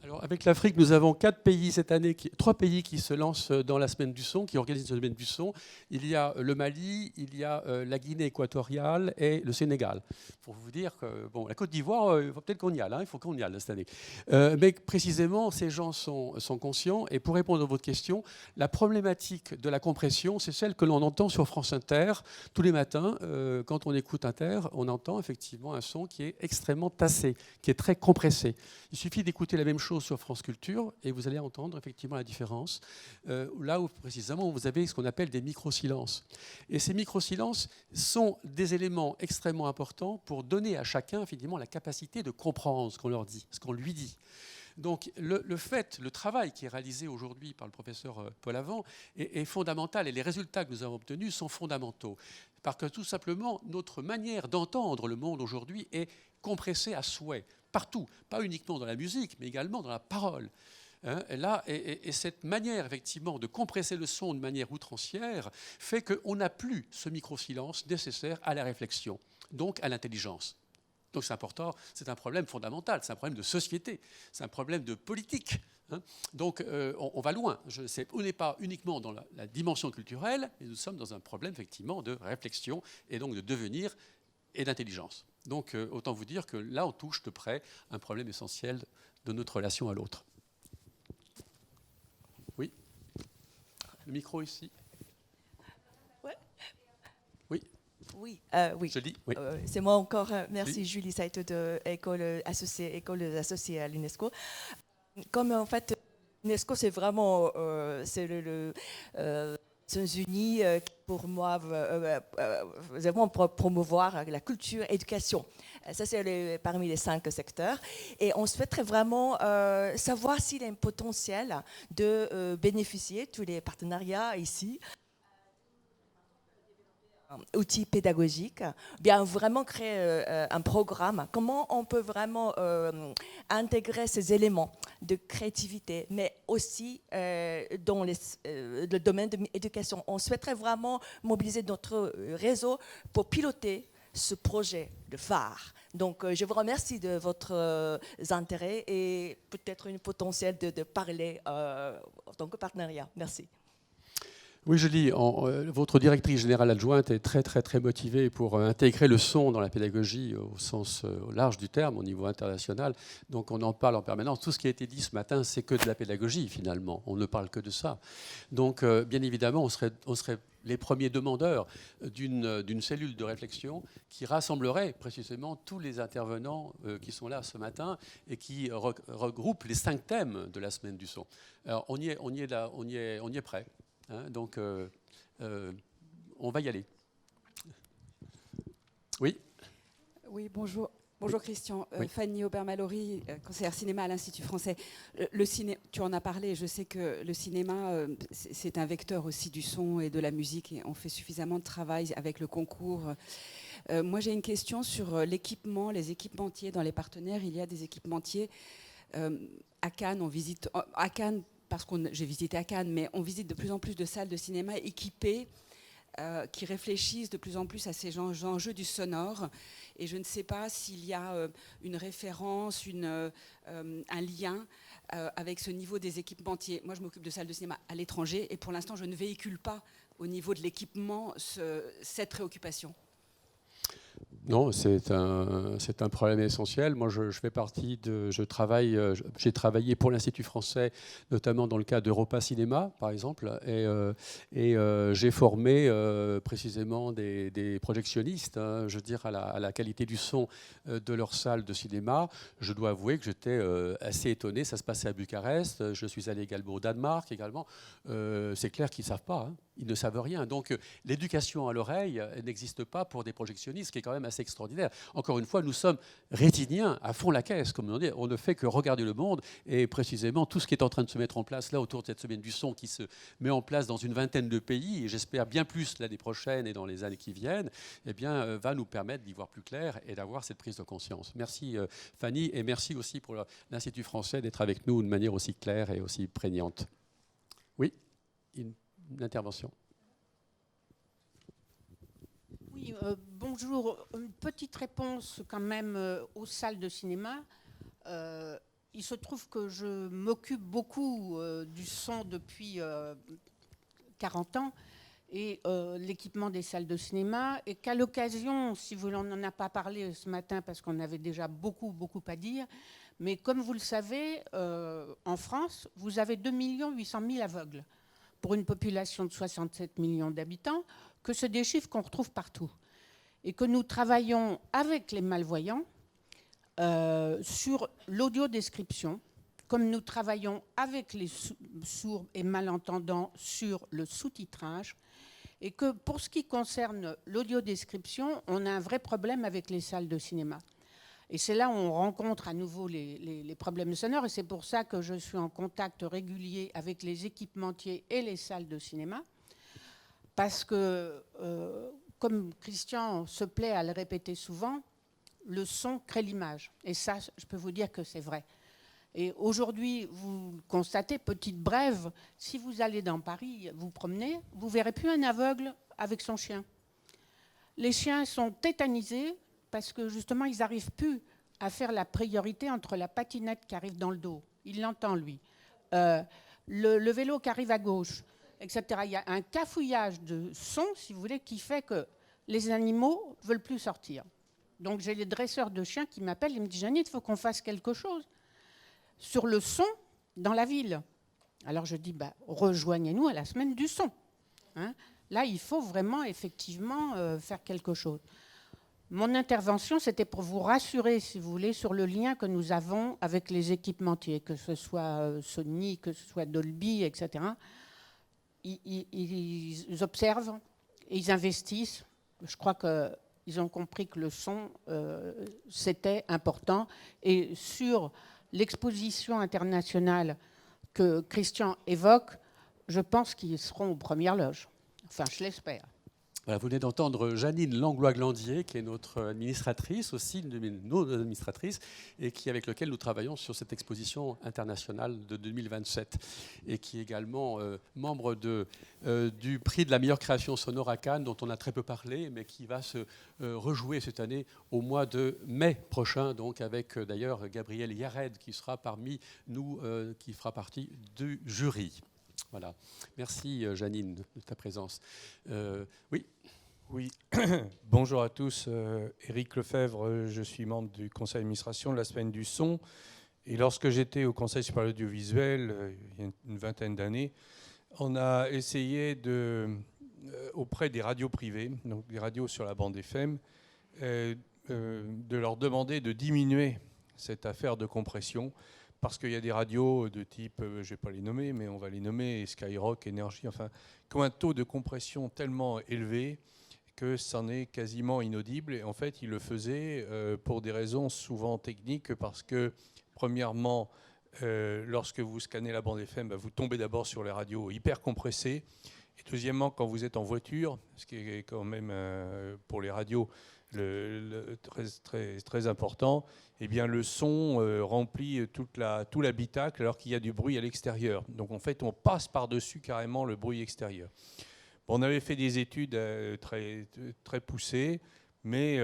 Alors, avec l'Afrique, nous avons 3 pays qui se lancent dans la semaine du son, qui organisent la semaine du son. Il y a le Mali, il y a la Guinée équatoriale et le Sénégal. Pour vous dire que la Côte d'Ivoire, il faut peut-être qu'on y aille, il faut qu'on y aille cette année. Mais précisément, ces gens sont conscients. Et pour répondre à votre question, la problématique de la compression, c'est celle que l'on entend sur France Inter tous les matins. Quand on écoute Inter, on entend effectivement un son qui est extrêmement tassé, qui est très compressé. Il suffit d'écouter la même chose sur France Culture et vous allez entendre effectivement la différence. Là où précisément vous avez ce qu'on appelle des micro-silences. Et ces micro-silences sont des éléments extrêmement importants pour donner à chacun effectivement la capacité de comprendre ce qu'on leur dit, ce qu'on lui dit. Donc le travail qui est réalisé aujourd'hui par le professeur Paul Avant est fondamental et les résultats que nous avons obtenus sont fondamentaux. Parce que tout simplement, notre manière d'entendre le monde aujourd'hui est compressée à souhait, partout, pas uniquement dans la musique, mais également dans la parole. Et cette manière, effectivement, de compresser le son de manière outrancière fait qu'on n'a plus ce micro-silence nécessaire à la réflexion, donc à l'intelligence. Donc c'est important, c'est un problème fondamental, c'est un problème de société, c'est un problème de politique. Donc on va loin. On n'est pas uniquement dans la dimension culturelle, mais nous sommes dans un problème effectivement de réflexion et donc de devenir et d'intelligence. Donc autant vous dire que là on touche de près un problème essentiel de notre relation à l'autre. Oui. Le micro ici. Ouais. Oui. Oui, oui. Julie, oui. C'est moi encore. Merci Oui. Julie Saito de École des associés à l'UNESCO. Comme en fait, l'UNESCO c'est vraiment c'est le Nations Unies qui pour moi vraiment promouvoir la culture, éducation. Ça c'est parmi les 5 secteurs. Et on souhaiterait vraiment savoir s'il y a un potentiel de bénéficier tous les partenariats ici. Outils pédagogiques, bien vraiment créer un programme. Comment on peut vraiment intégrer ces éléments de créativité, mais aussi dans le domaine de l'éducation. On souhaiterait vraiment mobiliser notre réseau pour piloter ce projet de phare. Donc, je vous remercie de votre intérêt et peut-être une potentiel de parler en tant que partenariat. Merci. Oui, Julie, votre directrice générale adjointe est très, très, très motivée pour intégrer le son dans la pédagogie au sens large du terme, au niveau international. Donc, on en parle en permanence. Tout ce qui a été dit ce matin, c'est que de la pédagogie, finalement. On ne parle que de ça. Donc, bien évidemment, on serait les premiers demandeurs d'une cellule de réflexion qui rassemblerait précisément tous les intervenants qui sont là ce matin et qui regroupe les 5 thèmes de la semaine du son. Alors, on y est prêt. Donc, on va y aller. Oui. Oui, bonjour. Bonjour Christian. Oui. Fanny Aubert-Mallory, conseillère cinéma à l'Institut français. Tu en as parlé, je sais que le cinéma, c'est un vecteur aussi du son et de la musique, et on fait suffisamment de travail avec le concours. Moi, j'ai une question sur l'équipement, les équipementiers dans les partenaires. Il y a des équipementiers. À Cannes, on visite... À Cannes, parce que j'ai visité à Cannes, mais on visite de plus en plus de salles de cinéma équipées qui réfléchissent de plus en plus à ces enjeux du sonore. Et je ne sais pas s'il y a une référence, un lien avec ce niveau des équipementiers. Moi, je m'occupe de salles de cinéma à l'étranger et pour l'instant, je ne véhicule pas au niveau de l'équipement cette préoccupation. Non, c'est un problème essentiel. Moi, j'ai travaillé pour l'Institut français, notamment dans le cadre d'Europa Cinéma, par exemple, et j'ai formé précisément des projectionnistes, je veux dire, à la qualité du son de leur salle de cinéma. Je dois avouer que j'étais assez étonné. Ça se passait à Bucarest. Je suis allé également au Danemark également. C'est clair qu'ils ne savent pas. ils ne savent rien. Donc l'éducation à l'oreille n'existe pas pour des projectionnistes, ce qui est quand même assez extraordinaire. Encore une fois, nous sommes rétiniens à fond la caisse, comme on dit. On ne fait que regarder le monde, et précisément tout ce qui est en train de se mettre en place là autour de cette semaine du son qui se met en place dans une vingtaine de pays, et j'espère bien plus l'année prochaine et dans les années qui viennent, eh bien, va nous permettre d'y voir plus clair et d'avoir cette prise de conscience. Merci Fanny, et merci aussi pour l'Institut français d'être avec nous de manière aussi claire et aussi prégnante. Oui, une intervention. Oui, bonjour. Une petite réponse quand même aux salles de cinéma. Il se trouve que je m'occupe beaucoup du son depuis 40 ans et l'équipement des salles de cinéma, et qu'à l'occasion, si vous n'en a pas parlé ce matin parce qu'on avait déjà beaucoup à dire, mais comme vous le savez, en France, vous avez 2 800 000 aveugles pour une population de 67 millions d'habitants, que c'est des chiffres qu'on retrouve partout. Et que nous travaillons avec les malvoyants sur l'audiodescription, comme nous travaillons avec les sourds et malentendants sur le sous-titrage, et que pour ce qui concerne l'audiodescription, on a un vrai problème avec les salles de cinéma. Et c'est là où on rencontre à nouveau les problèmes sonores, et c'est pour ça que je suis en contact régulier avec les équipementiers et les salles de cinéma, parce que, comme Christian se plaît à le répéter souvent, le son crée l'image. Et ça, je peux vous dire que c'est vrai. Et aujourd'hui, vous constatez, petite brève, si vous allez dans Paris, vous promenez, vous ne verrez plus un aveugle avec son chien. Les chiens sont tétanisés parce que justement, ils n'arrivent plus à faire la priorité entre la patinette qui arrive dans le dos. Il l'entend, lui. Le vélo qui arrive à gauche, etc. Il y a un cafouillage de son, si vous voulez, qui fait que les animaux ne veulent plus sortir. Donc j'ai les dresseurs de chiens qui m'appellent et me disent « Janine, il faut qu'on fasse quelque chose sur le son dans la ville ». Alors je dis rejoignez-nous à la semaine du son. Hein, là, il faut vraiment, effectivement, faire quelque chose. Mon intervention, c'était pour vous rassurer, si vous voulez, sur le lien que nous avons avec les équipementiers, que ce soit Sony, que ce soit Dolby, etc. Ils observent, et ils investissent. Je crois qu'ils ont compris que le son, c'était important. Et sur l'exposition internationale que Christian évoque, je pense qu'ils seront aux premières loges. Enfin, je l'espère. Voilà, vous venez d'entendre Janine Langlois-Glandier, qui est notre administratrice aussi, nos administratrices, et avec lequel nous travaillons sur cette exposition internationale de 2027, et qui est également membre du prix de la meilleure création sonore à Cannes, dont on a très peu parlé, mais qui va se rejouer cette année au mois de mai prochain, donc avec d'ailleurs Gabriel Yared, qui sera parmi nous, qui fera partie du jury. Voilà. Merci Janine de ta présence. Oui. Oui. Bonjour à tous. Éric Lefebvre, je suis membre du conseil d'administration de la Semaine du Son. Et lorsque j'étais au Conseil supérieur de l'audiovisuel, il y a une vingtaine d'années, on a essayé auprès des radios privées, donc des radios sur la bande FM, de leur demander de diminuer cette affaire de compression. Parce qu'il y a des radios de type, je ne vais pas les nommer, mais on va les nommer, Skyrock, Énergie, enfin, qui ont un taux de compression tellement élevé que c'en est quasiment inaudible. Et en fait, ils le faisaient pour des raisons souvent techniques, parce que, premièrement, lorsque vous scannez la bande FM, vous tombez d'abord sur les radios hyper compressées. Et deuxièmement, quand vous êtes en voiture, ce qui est quand même pour les radios très important, eh bien, le son remplit tout l'habitacle alors qu'il y a du bruit à l'extérieur. Donc en fait, on passe par-dessus carrément le bruit extérieur. Bon, on avait fait des études très poussées, mais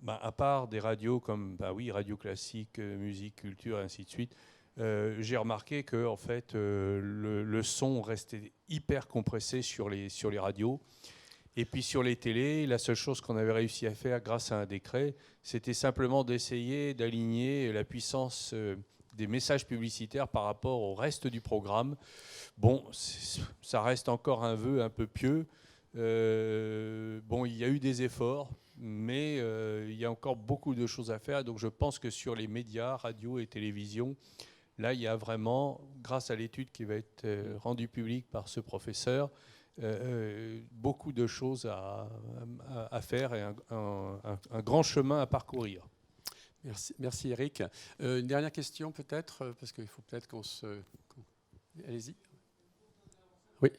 à part des radios comme Radio Classique, Musique, Culture, et ainsi de suite, j'ai remarqué que en fait, le son restait hyper compressé sur les radios. Et puis sur les télés, la seule chose qu'on avait réussi à faire grâce à un décret, c'était simplement d'essayer d'aligner la puissance des messages publicitaires par rapport au reste du programme. Bon, ça reste encore un vœu un peu pieux. Bon, il y a eu des efforts, mais il y a encore beaucoup de choses à faire. Donc je pense que sur les médias, radio et télévision, là, il y a vraiment, grâce à l'étude qui va être rendue publique par ce professeur, beaucoup de choses à faire et un grand chemin à parcourir. Merci Eric. Une dernière question peut-être, parce qu'il faut peut-être qu'on se... Allez-y. Oui.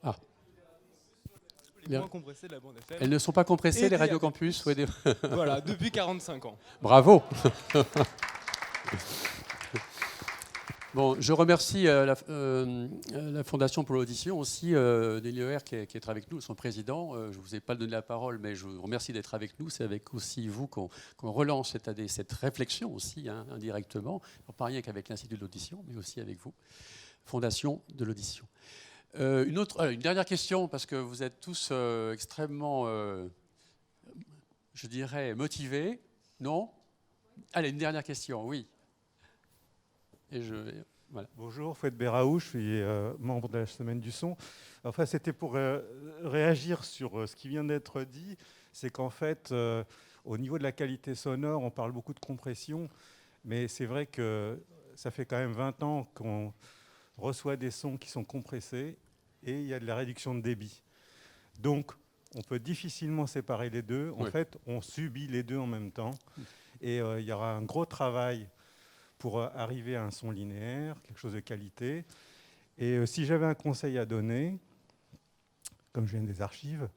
Ah. Compressées de la bande FM. Elles ne sont pas compressées, les radios campus. Ouais, Voilà, depuis 45 ans. Bravo. Bon, je remercie la Fondation pour l'audition aussi, d'Elioer qui est avec nous, son président. Je ne vous ai pas donné la parole, mais je vous remercie d'être avec nous. C'est avec aussi vous qu'on relance cette réflexion aussi, hein, indirectement. Pas rien qu'avec l'Institut de l'audition, mais aussi avec vous. Fondation de l'audition. Une dernière question, parce que vous êtes tous extrêmement, je dirais, motivés. Non ? Allez, une dernière question, oui. Et voilà. Bonjour, Fouad Beraou, je suis membre de la Semaine du Son. Enfin, c'était pour réagir sur ce qui vient d'être dit. C'est qu'en fait, au niveau de la qualité sonore, on parle beaucoup de compression, mais c'est vrai que ça fait quand même 20 ans qu'on reçoit des sons qui sont compressés et il y a de la réduction de débit. Donc, on peut difficilement séparer les deux. En fait, on subit les deux en même temps. Et il y aura un gros travail pour arriver à un son linéaire, quelque chose de qualité. Et si j'avais un conseil à donner, comme je viens des archives,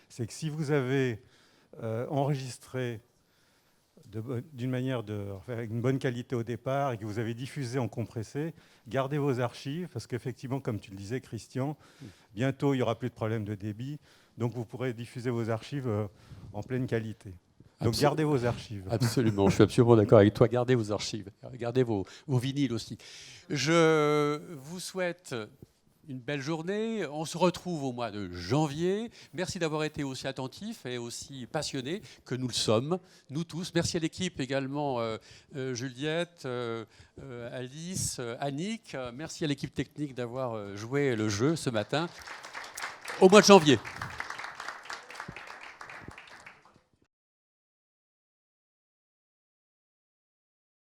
c'est que si vous avez enregistré d'une manière avec une bonne qualité au départ et que vous avez diffusé en compressé, gardez vos archives, parce qu'effectivement, comme tu le disais, Christian, bientôt, il n'y aura plus de problème de débit, donc vous pourrez diffuser vos archives en pleine qualité. Donc gardez vos archives. Absolument, je suis absolument d'accord avec toi. Gardez vos archives, gardez vos vinyles aussi. Je vous souhaite une belle journée. On se retrouve au mois de janvier. Merci d'avoir été aussi attentifs et aussi passionnés que nous le sommes, nous tous. Merci à l'équipe également, Juliette, Alice, Annick. Merci à l'équipe technique d'avoir joué le jeu ce matin. Au mois de janvier.